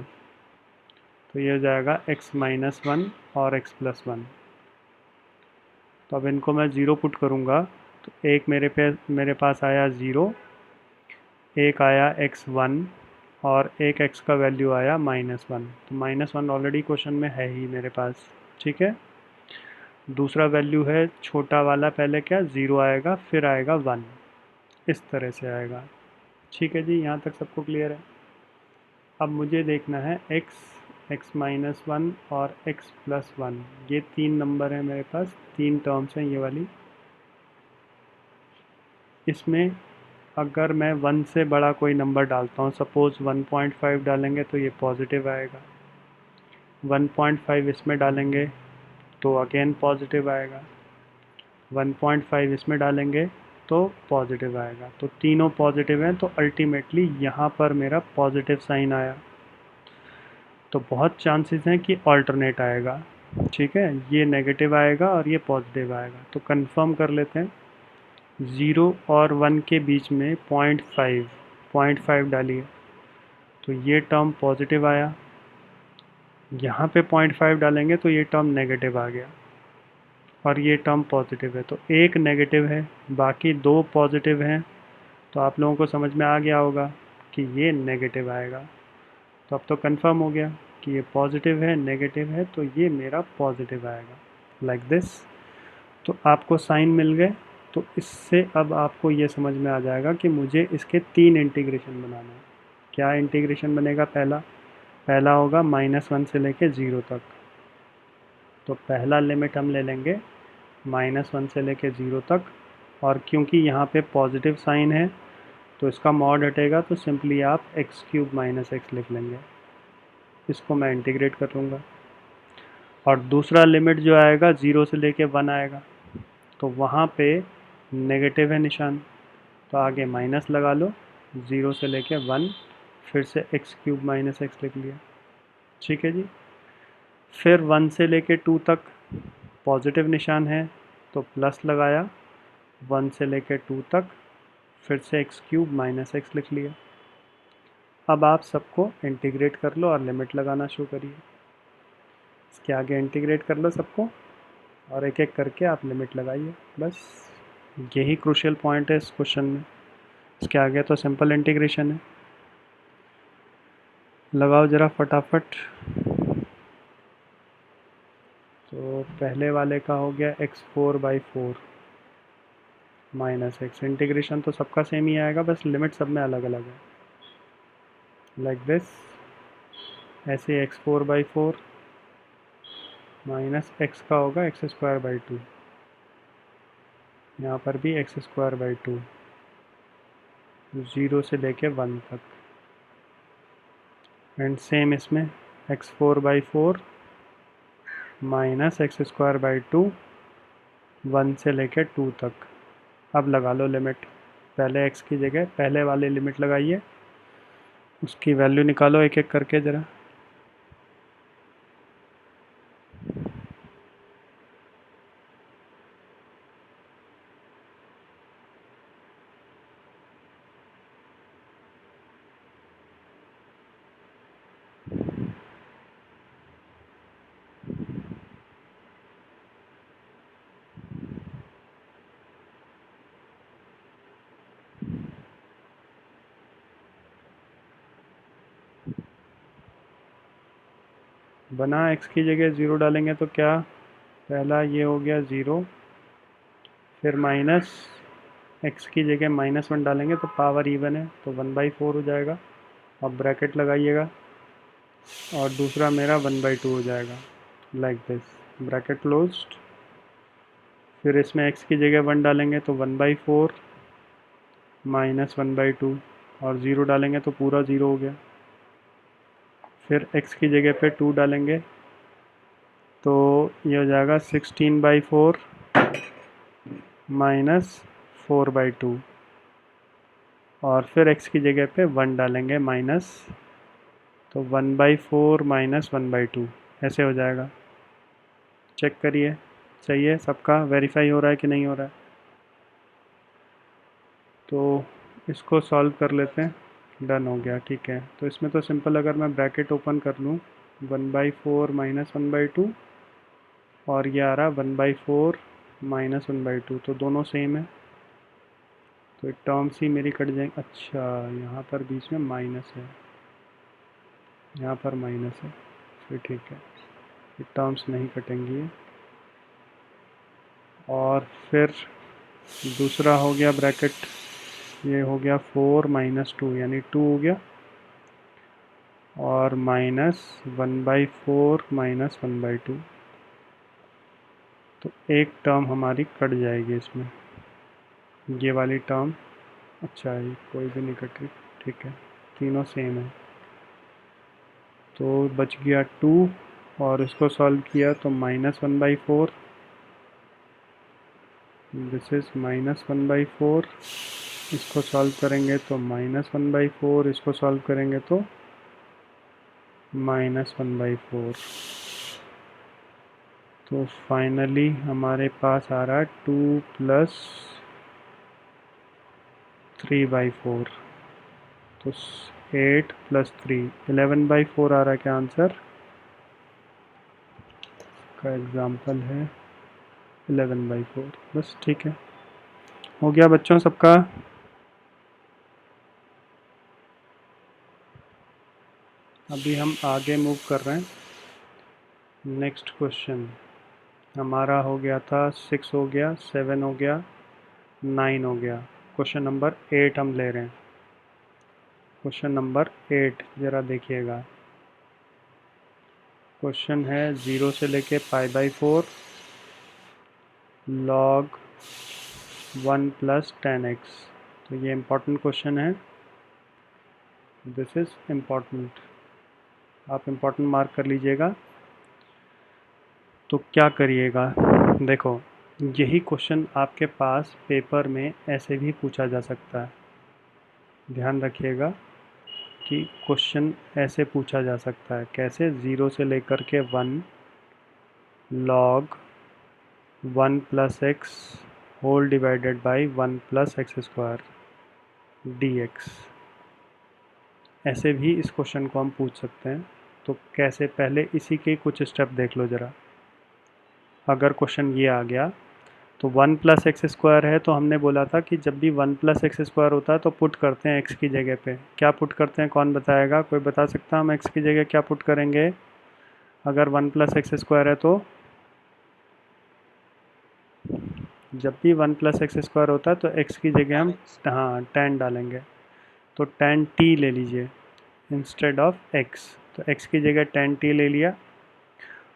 तो ये हो जाएगा x माइनस 1 और x प्लस 1। तो अब इनको मैं 0 पुट करूँगा, तो एक मेरे पास आया 0, एक आया x1, और एक x का वैल्यू आया -1। तो -1 ऑलरेडी क्वेश्चन में है ही मेरे पास, ठीक है। दूसरा वैल्यू है छोटा वाला, पहले क्या 0 आएगा, फिर आएगा 1, इस तरह से आएगा, ठीक है जी, यहाँ तक सबको क्लियर है। अब मुझे देखना है x माइनस 1 और x प्लस 1, ये 3 नंबर है मेरे पास, 3 टर्म्स हैं ये वाली। इसमें अगर मैं 1 से बड़ा कोई नंबर डालता हूँ, सपोज़ 1.5 डालेंगे तो ये पॉजिटिव आएगा, 1.5 इसमें डालेंगे तो अगेन पॉजिटिव आएगा, 1.5 इसमें डालेंगे तो पॉजिटिव आएगा। तो तीनों पॉजिटिव हैं, तो अल्टीमेटली यहाँ पर मेरा पॉजिटिव साइन आया। तो बहुत चांसेस हैं कि ऑल्टरनेट आएगा, ठीक है, ये नेगेटिव आएगा और ये पॉजिटिव आएगा। तो कंफर्म कर लेते हैं, 0 और 1 के बीच में 0.5 डालिए, तो ये टर्म पॉजिटिव आया, यहाँ पे 0.5 डालेंगे तो ये टर्म नेगेटिव आ गया, और ये टर्म पॉजिटिव है, तो एक नेगेटिव है, बाकी 2 पॉजिटिव हैं। तो आप लोगों को समझ में आ गया होगा कि ये नेगेटिव आएगा। तो अब तो कंफर्म हो गया कि ये पॉजिटिव है, नेगेटिव है, तो ये मेरा पॉजिटिव आएगा, लाइक दिस। तो आपको साइन मिल गए। तो इससे अब आपको ये समझ में आ जाएगा कि मुझे इसके 3 इंटीग्रेशन बनाना है। क्या इंटीग्रेशन बनेगा, पहला होगा -1 से लेके 0 तक। तो पहला लिमिट हम ले लेंगे -1 से लेके 0 तक, और क्योंकि यहाँ पे पॉजिटिव साइन है तो इसका मॉड हटेगा, तो सिंपली आप x³ माइनस एक्स लिख लेंगे, इसको मैं इंटीग्रेट कर लूँगा। और दूसरा लिमिट जो आएगा 0 से लेके 1 आएगा, तो वहाँ पे नेगेटिव है निशान, तो आगे माइनस लगा लो, 0 से लेके 1, फिर से x³ माइनस एक्स लिख लिया, ठीक है जी। फिर 1 से लेके 2 तक पॉजिटिव निशान है, तो प्लस लगाया, 1 से लेके 2 तक, फिर से x³ माइनस एक्स लिख लिया। अब आप सबको इंटीग्रेट कर लो और लिमिट लगाना शुरू करिए, इसके आगे इंटीग्रेट कर लो सबको, और एक एक करके आप लिमिट लगाइए, बस यही क्रूशियल पॉइंट है इस क्वेश्चन में। इसके आगे तो सिंपल इंटीग्रेशन है। लगाओ ज़रा फटाफट। तो पहले वाले का हो गया x4/4 माइनस एक्स। इंटीग्रेशन तो सबका सेम ही आएगा, बस लिमिट सब में अलग अलग है। लाइक दिस, ऐसे x4/4 माइनस एक्स का होगा x²/2। यहाँ पर भी x²/2, 0 से लेके 1 तक। एंड सेम इसमें x4/4 माइनस x²/2, 1 से लेके 2 तक। अब लगा लो लिमिट। पहले x की जगह पहले वाली लिमिट लगाइए, उसकी वैल्यू निकालो एक एक करके ज़रा। बना, x की जगह 0 डालेंगे तो क्या, पहला ये हो गया 0, फिर माइनस x की जगह -1 डालेंगे तो पावर इवन है तो 1/4 हो जाएगा। अब ब्रैकेट लगाइएगा और दूसरा मेरा 1/2 हो जाएगा। Like this, bracket closed. फिर इसमें x की जगह 1 डालेंगे तो 1/4 माइनस 1/2, और 0 डालेंगे तो पूरा 0 हो गया। फिर x की जगह पे 2 डालेंगे तो ये हो जाएगा 16/4 माइनस 4/2, और फिर x की जगह पे 1 डालेंगे माइनस, तो 1/4 माइनस 1/2 ऐसे हो जाएगा। चेक करिए, सही है सबका, वेरीफाई हो रहा है कि नहीं हो रहा है। तो इसको सॉल्व कर लेते हैं। डन हो गया, ठीक है। तो इसमें तो सिंपल, अगर मैं ब्रैकेट ओपन कर लूँ, 1/4 माइनस 1/2, और ये आ रहा 1/4 माइनस 1/2, तो दोनों सेम है, तो टर्म्स ही मेरी कट जाएंगे। अच्छा, यहाँ पर बीच में माइनस है, यहाँ पर माइनस है, फिर ठीक है, ये टर्म्स नहीं कटेंगी। और फिर दूसरा हो गया ब्रैकेट, ये हो गया 4 माइनस 2 यानी 2 हो गया, और माइनस 1/4 माइनस 1/2, तो एक टर्म हमारी कट जाएगी इसमें, ये वाली टर्म। अच्छा, ये कोई भी नहीं कट रही, ठीक है, तीनों सेम है। तो बच गया 2, और इसको सॉल्व किया तो -1/4, दिस इज़ -1/4, इसको सॉल्व करेंगे तो -1/4, इसको सॉल्व करेंगे तो -1/4। तो फाइनली हमारे पास आ रहा है 2 प्लस 3/4, तो 8 प्लस 3 11/4 आ रहा है क्या आंसर का। एग्जाम्पल है 11/4, बस ठीक है, हो गया बच्चों सबका। अभी हम आगे मूव कर रहे हैं। नेक्स्ट क्वेश्चन हमारा हो गया था 6 हो गया, 7 हो गया, 9 हो गया। क्वेश्चन नंबर 8 हम ले रहे हैं। क्वेश्चन नंबर 8 ज़रा देखिएगा। क्वेश्चन है 0 से लेके π/4 log 1 प्लस 10x। तो ये इम्पोर्टेंट क्वेश्चन है, दिस इज़ इम्पोर्टेंट, आप इम्पोर्टेंट मार्क कर लीजिएगा। तो क्या करिएगा, देखो, यही क्वेश्चन आपके पास पेपर में ऐसे भी पूछा जा सकता है। ध्यान रखिएगा कि क्वेश्चन ऐसे पूछा जा सकता है, कैसे, 0 से लेकर के 1 log 1 plus X whole divided by 1 plus X square dx। ऐसे भी इस क्वेश्चन को हम पूछ सकते हैं। तो कैसे, पहले इसी के कुछ स्टेप देख लो ज़रा। अगर क्वेश्चन ये आ गया तो 1+x² है, तो हमने बोला था कि जब भी 1+x² होता है तो पुट करते हैं x की जगह पे। क्या पुट करते हैं, कौन बताएगा? कोई बता सकता है हम x की जगह क्या पुट करेंगे अगर 1+x² है तो? जब भी 1+x² होता है तो x की जगह हम x हाँ tan डालेंगे। तो tan t ले लीजिए इंस्टेड ऑफ x। तो x की जगह tan t ले लिया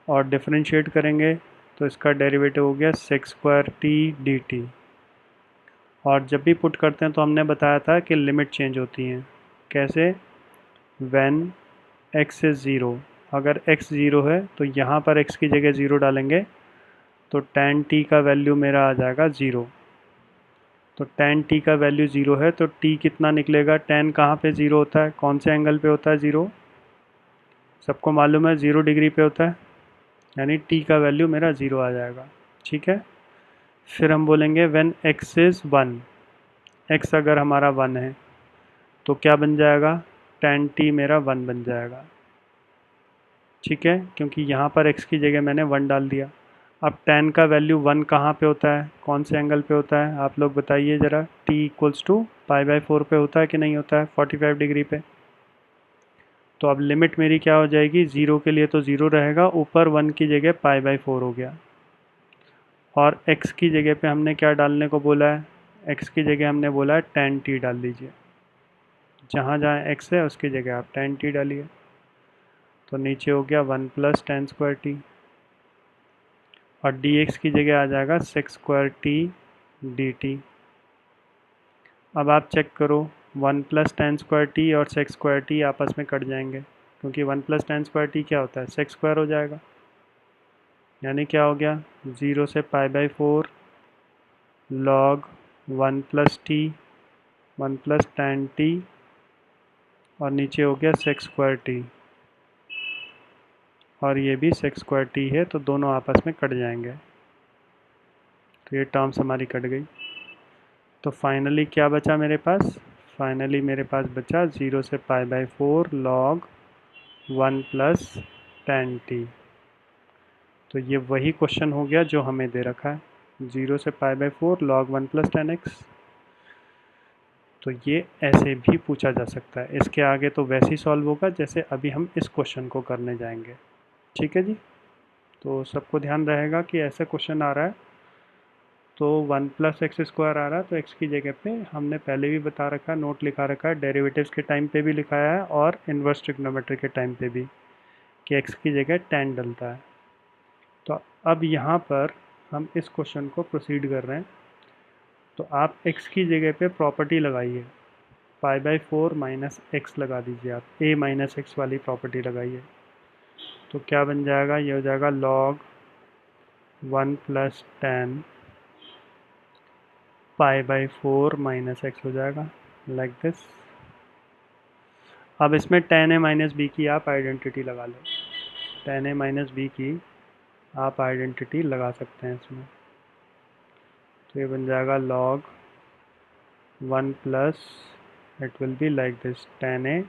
और डिफरेंशिएट करेंगे तो इसका डेरिवेटिव हो गया sec² t dt। और जब भी पुट करते हैं तो हमने बताया था कि लिमिट चेंज होती हैं। कैसे? व्हेन x इज़ ज़ीरो, अगर x ज़ीरो है तो यहाँ पर x की जगह ज़ीरो डालेंगे तो tan t का वैल्यू मेरा आ जाएगा ज़ीरो। तो tan t का वैल्यू ज़ीरो है तो t कितना निकलेगा? tan कहाँ पे ज़ीरो होता है, कौन से एंगल पे होता है ज़ीरो? सबको मालूम है 0 डिग्री पे होता है, यानी t का वैल्यू मेरा ज़ीरो आ जाएगा। ठीक है, फिर हम बोलेंगे when x is one, x अगर हमारा वन है तो क्या बन जाएगा? tan t मेरा वन बन जाएगा। ठीक है, क्योंकि यहाँ पर x की जगह मैंने वन डाल दिया। अब tan का वैल्यू वन कहाँ पे होता है, कौन से एंगल पे होता है, आप लोग बताइए ज़रा। t इक्वल्स टू π/4 पे होता है कि नहीं होता है, 45 डिग्री पे। तो अब लिमिट मेरी क्या हो जाएगी? ज़ीरो के लिए तो ज़ीरो रहेगा, ऊपर वन की जगह π/4 हो गया। और x की जगह पे हमने क्या डालने को बोला है? x की जगह हमने बोला है tan t डाल दीजिए। जहाँ जहाँ x है उसकी जगह आप tan t डालिए। तो नीचे हो गया 1+tan² और dx की जगह आ जाएगा sec² dt। अब आप चेक करो, 1+tan² और sec² आपस में कट जाएंगे, क्योंकि 1+tan² क्या होता है? sec² हो जाएगा। यानी क्या हो गया? 0 से π/4 log 1+t 1+tan t और नीचे हो गया sec²t और ये भी sec² है, तो दोनों आपस में कट जाएंगे। तो ये टर्म्स हमारी कट गई। तो फाइनली क्या बचा मेरे पास? फाइनली मेरे पास बचा 0 से π/4 log 1+tan t। तो ये वही क्वेश्चन हो गया जो हमें दे रखा है, 0 से π/4 log 1+tan x। तो ये ऐसे भी पूछा जा सकता है, इसके आगे तो वैसे ही सॉल्व होगा जैसे अभी हम इस क्वेश्चन को करने जाएंगे। ठीक है जी, तो सबको ध्यान रहेगा कि ऐसा क्वेश्चन आ रहा है तो 1+x² आ रहा है, तो x की जगह पे हमने पहले भी बता रखा है, नोट लिखा रखा है, डेरिवेटिव्स के टाइम पे भी लिखाया है और इन्वर्स ट्रिग्नोमेट्री के टाइम पे भी, कि x की जगह tan डलता है। तो अब यहाँ पर हम इस क्वेश्चन को प्रोसीड कर रहे हैं। तो आप x की जगह पे प्रॉपर्टी लगाइए, π/4 -x लगा दीजिए, आप a-x वाली प्रॉपर्टी लगाइए। तो क्या बन जाएगा? ये हो जाएगा log 1+tan π/4 -x हो जाएगा, लाइक दिस। अब इसमें tan a - b की आप आइडेंटिटी लगा लो, tan a - b की आप आइडेंटिटी लगा सकते हैं इसमें। तो ये बन जाएगा log 1 plus, it will be like this, tan a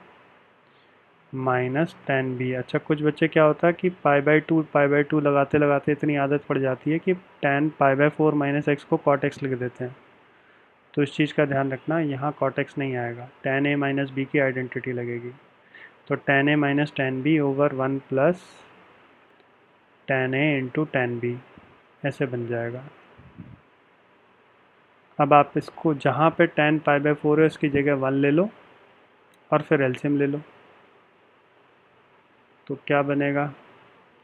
tan b। अच्छा, कुछ बच्चे क्या होता है कि π/2 लगाते लगाते इतनी आदत पड़ जाती है कि tan π/4 -x को cot x लिख देते हैं। तो इस चीज़ का ध्यान रखना, यहाँ cot x नहीं आएगा, tan a - b की आइडेंटिटी लगेगी। तो tan a - tan b over 1 plus tan a into tan b, ऐसे बन जाएगा। अब आप इसको जहाँ पे tan π/4 है उसकी जगह 1 ले लो और फिर एलसीएम ले लो। तो क्या बनेगा?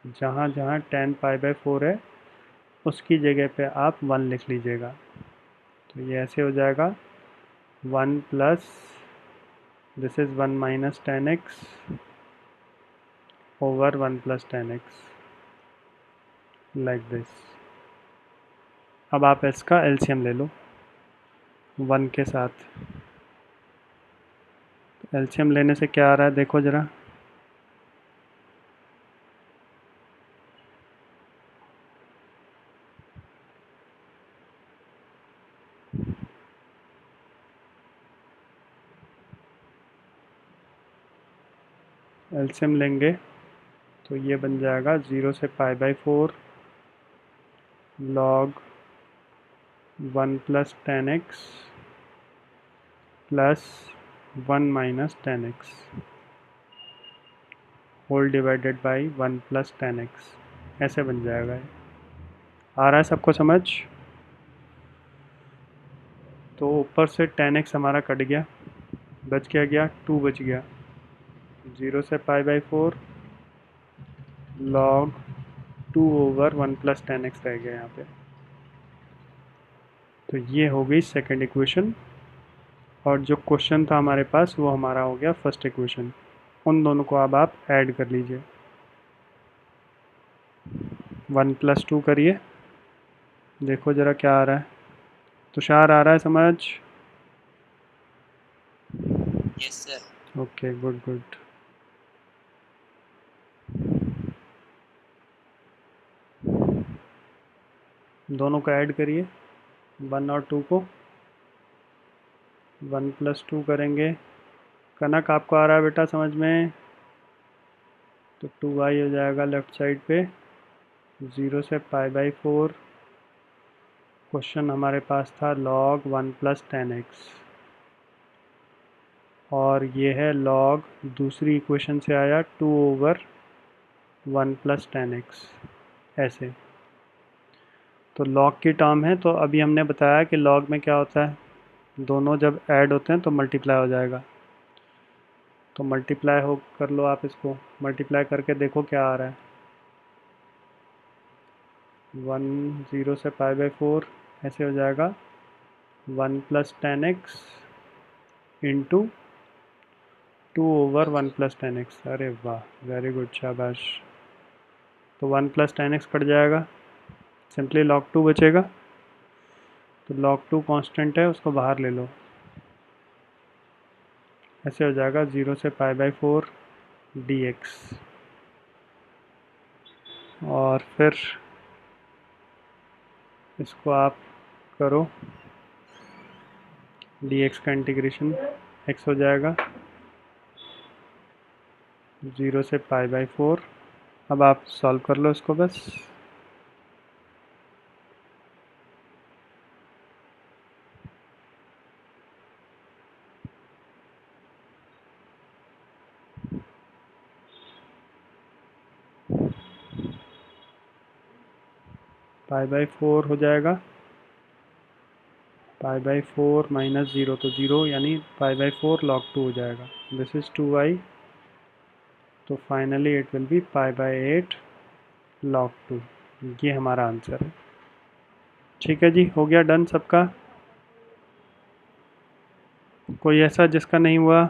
जहाँ जहाँ tan π/4 है उसकी जगह पे आप 1 लिख लीजिएगा। तो ये ऐसे हो जाएगा 1 plus, this is 1 minus tan x over 1 plus tan x, like this. अब आप इसका एलसीएम ले लो 1 के साथ। एलसीएम लेने से क्या आ रहा है देखो ज़रा। एलसीएम लेंगे तो ये बन जाएगा 0 से π/4 log 1 प्लस 10x प्लस 1 minus 10x whole divided by 1 plus 10x, ऐसे बन जाएगा ये। आ रहा है सबको समझ? तो ऊपर से 10x हमारा कट गया, बच क्या गया, 2 बच गया। 0 से π/4 log 2 ओवर 1 प्लस 10x रह गया यहाँ पे। तो ये हो गई सेकंड इक्वेशन, और जो क्वेश्चन था हमारे पास वो हमारा हो गया फर्स्ट इक्वेशन। उन दोनों को अब आप ऐड कर लीजिए। 1 प्लस 2 करिए, देखो ज़रा क्या आ रहा है। तुषार आ रहा है समझ? Yes, sir. Okay, good good. दोनों को ऐड करिए, 1 और 2 को। 1 प्लस 2 करेंगे। कनक आपको आ रहा है बेटा समझ में? तो 2y हो जाएगा लेफ्ट साइड पे। 0 से π/4, क्वेश्चन हमारे पास था log 1 प्लस 10x, और ये है log दूसरी इक्वेशन से आया 2 ओवर 1 प्लस 10x, ऐसे। तो log की टर्म है, तो अभी हमने बताया कि log में क्या होता है, दोनों जब ऐड होते हैं तो मल्टीप्लाई हो जाएगा। तो मल्टीप्लाई हो कर लो आप, इसको मल्टीप्लाई करके देखो क्या आ रहा है। 1 0 से π/4 ऐसे हो जाएगा 1 plus 10x into 2 over 1 plus 10x। अरे वाह, वेरी गुड, शाबाश। तो 1 प्लस 10x कट जाएगा, सिंपली log 2 बचेगा। तो log 2 कांस्टेंट है, उसको बाहर ले लो, ऐसे हो जाएगा 0 से π/4 dx। और फिर इसको आप करो, dx का इंटीग्रेशन, x हो जाएगा 0 से π/4। अब आप सॉल्व कर लो इसको बस। π/4 हो जाएगा, π/4 माइनस 0 तो 0, यानी π/4 log 2 हो जाएगा। दिस इज़ 2y, तो finally it will be π/8 log 2। ये हमारा आंसर है। ठीक है जी, हो गया डन सबका? कोई ऐसा जिसका नहीं हुआ?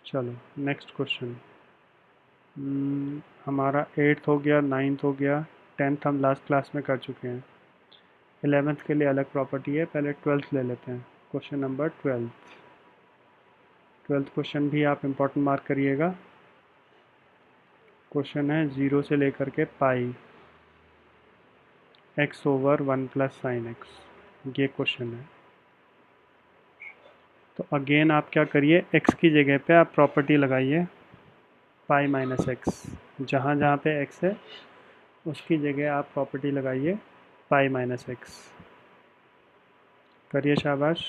चलो नेक्स्ट क्वेश्चन। हमारा 8th हो गया, 9th हो गया, 10th हम लास्ट क्लास में कर चुके हैं। 11th के लिए अलग प्रॉपर्टी है, पहले 12th ले लेते हैं। क्वेश्चन नंबर 12th क्वेश्चन भी आप इम्पोर्टेंट मार्क करिएगा। क्वेश्चन है 0 से लेकर के पाई x over 1 plus sine x, ये क्वेश्चन है। तो अगेन आप क्या करिए, x की जगह पे आप प्रॉपर्टी लगाइए पाई माइनस एक्स। जहाँ जहाँ पे x है उसकी जगह आप प्रॉपर्टी लगाइए पाई माइनस एक्स। करिए, शाबाश।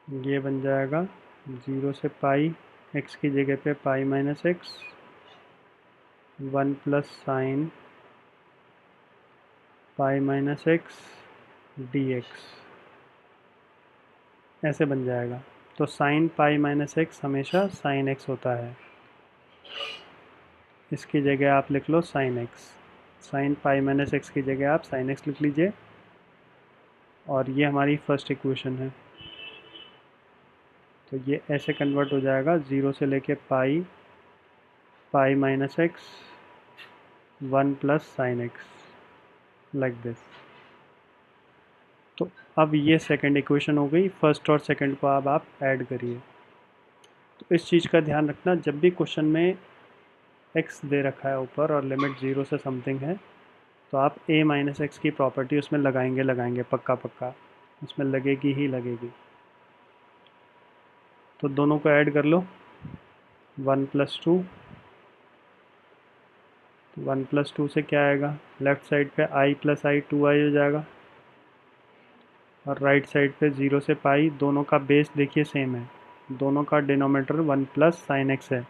ये बन जाएगा 0 से पाई, x की जगह पे pi minus X, 1 plus sine pi minus X D, ऐसे बन जाएगा। तो साइन पाई माइनस एक्स हमेशा साइन एक्स होता है, इसकी जगह आप लिख लो sine X. Sine pi minus X की जगह आप साइन एक्स लिख लीजिए, और ये हमारी फर्स्ट इक्वेशन है। तो ये ऐसे कन्वर्ट हो जाएगा 0 से लेके pi, pi minus X, 1 plus sine X, like this. तो अब ये सेकंड इक्वेशन हो गई। फर्स्ट और सेकंड को अब आप ऐड करिए। तो इस चीज़ का ध्यान रखना, जब भी क्वेश्चन में x दे रखा है ऊपर और लिमिट 0 से समथिंग है, तो आप a माइनस एक्स की प्रॉपर्टी उसमें लगाएंगे, पक्का पक्का उसमें लगेगी ही लगेगी। तो दोनों को ऐड कर लो, 1 + 2। 1 + 2 से क्या आएगा, लेफ्ट साइड पे i + i 2i हो जाएगा, और राइट साइड पे 0 से पाई। दोनों का बेस देखिए सेम है, दोनों का डिनोमिनेटर 1 + sin x है,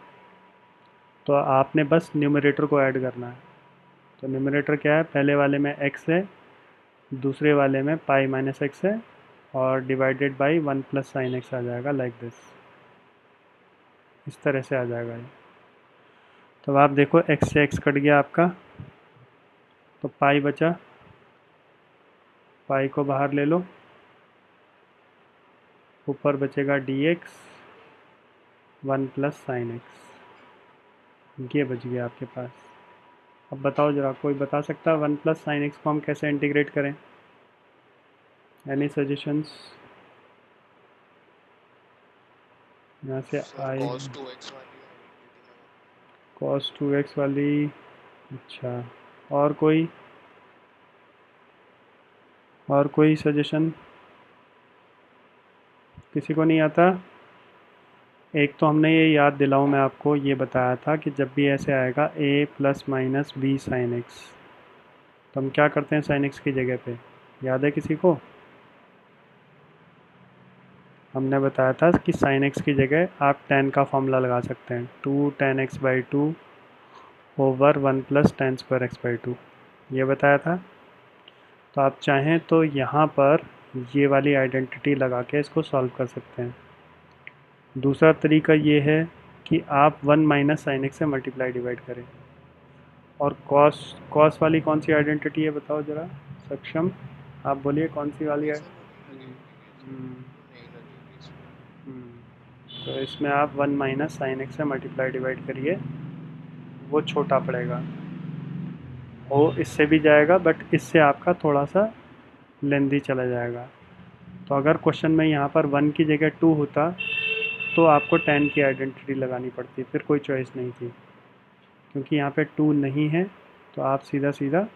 तो आपने बस न्यूमरेटर को ऐड करना है। तो न्यूमरेटर क्या है, पहले वाले में x है, दूसरे वाले में पाई - x है, और डिवाइडेड बाई 1 + sin x आ जाएगा, लाइक दिस। इस तरह से आ जाएगा ये। तो आप देखो x से x कट गया आपका, तो पाई बचा, पाई को बाहर ले लो, ऊपर बचेगा dx 1 + sin x, ये बच गया आपके पास। अब बताओ जरा, कोई बता सकता है 1 + sin x को हम कैसे इंटीग्रेट करें? Any suggestions? यहाँ से सर आई cos 2x वाली आइडेंटिटी लगा। cos 2x वाली, अच्छा। और कोई सजेशन किसी को नहीं आता? एक तो हमने ये याद दिलाऊं मैं आपको, ये बताया था कि जब भी ऐसे आएगा a ± b sin x, तो हम क्या करते हैं sin x की जगह पे, याद है किसी को? हमने बताया था कि sin x की जगह आप tan का फॉर्मूला लगा सकते हैं, 2 tan x/2 ओवर 1 + tan²x/2, ये बताया था। तो आप चाहें तो यहाँ पर ये वाली आइडेंटिटी लगा के इसको सॉल्व कर सकते हैं। दूसरा तरीका ये है कि आप 1 - sin x से मल्टीप्लाई डिवाइड करें। और कॉस वाली कौन सी आइडेंटिटी है बताओ ज़रा, सक्षम आप बोलिए कौन सी वाली नहीं है? सर वो नहीं लगेगी इसमें, हम्म, वो नहीं लगेगी इसमें। तो इसमें आप 1 - sin x से मल्टीप्लाई डिवाइड करिए, वो छोटा पड़ेगा। वो इससे भी जाएगा, बट इससे आपका थोड़ा सा लेंदी चला जाएगा। तो अगर क्वेश्चन में यहाँ पर 1 की जगह 2 होता, तो आपको 10 की आइडेंटिटी लगानी पड़ती, फिर कोई चॉइस नहीं थी। क्योंकि यहाँ पे 2 नहीं है, तो आप सीधा सीधा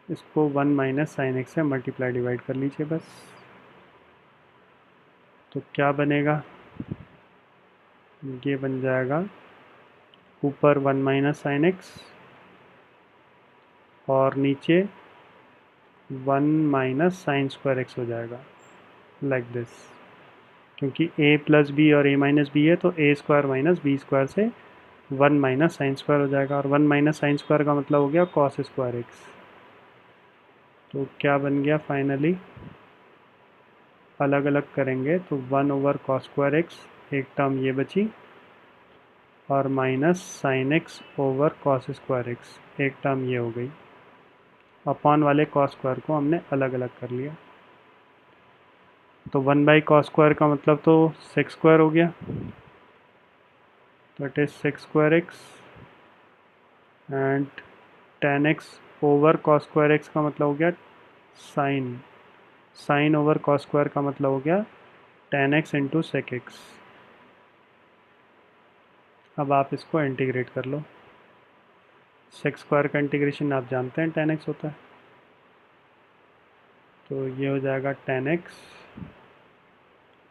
इसको 1 - sin x से मल्टीप्लाई डिवाइड कर लीजिए बस। तो क्या बनेगा, ये बन जाएगा ऊपर 1 - sin x और नीचे 1 - sin² x हो जाएगा, लाइक दिस। क्योंकि a + b और a - b है, तो a² - b² से 1 - sin² हो जाएगा, और 1 - sin² का मतलब हो गया cos²x। तो क्या बन गया फाइनली, अलग अलग करेंगे तो 1/cos²x, एक टर्म ये बची, और -sin x ओवर cos²x, एक टर्म ये हो गई। अपॉन वाले cos² को हमने अलग अलग कर लिया। तो 1/cos² का मतलब तो sec² हो गया, तो it is sec²x, and tan x over cos²x का मतलब हो गया साइन ओवर cos² का मतलब हो गया tan x into sec x। अब आप इसको इंटीग्रेट कर लो, sec² का इंटीग्रेशन आप जानते हैं tan x होता है, तो ये हो जाएगा tan x,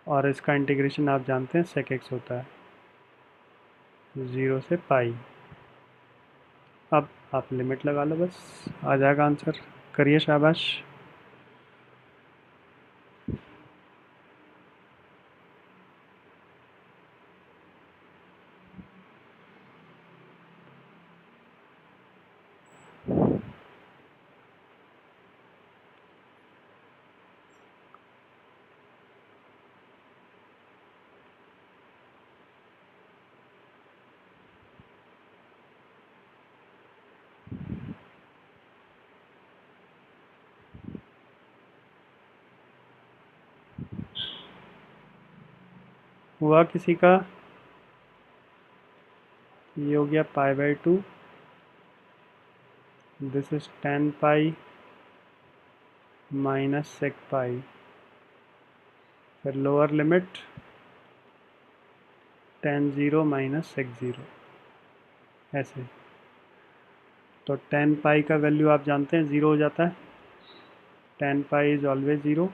और इसका इंटीग्रेशन आप जानते हैं sec x होता है, 0 से पाई। अब आप लिमिट लगा लो, बस आ जाएगा आंसर। करिए, शाबाश। हुआ किसी का? ये हो गया π/2, this is tan pi minus sec pi, फिर लोअर लिमिट tan 0 - sec 0, ऐसे। तो tan पाई का वैल्यू आप जानते हैं 0 हो जाता है, tan pi is always 0,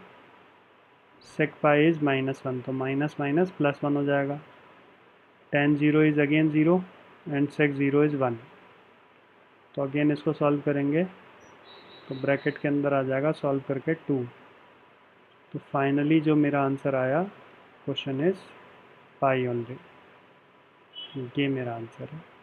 sec pi is -1, तो माइनस माइनस प्लस 1 हो जाएगा। tan 0 is again 0 and sec 0 is 1। तो अगेन इसको सॉल्व करेंगे तो ब्रैकेट के अंदर आ जाएगा सॉल्व करके 2। तो फाइनली जो मेरा आंसर आया क्वेश्चन इज़ पाई ओनली, ये मेरा आंसर है।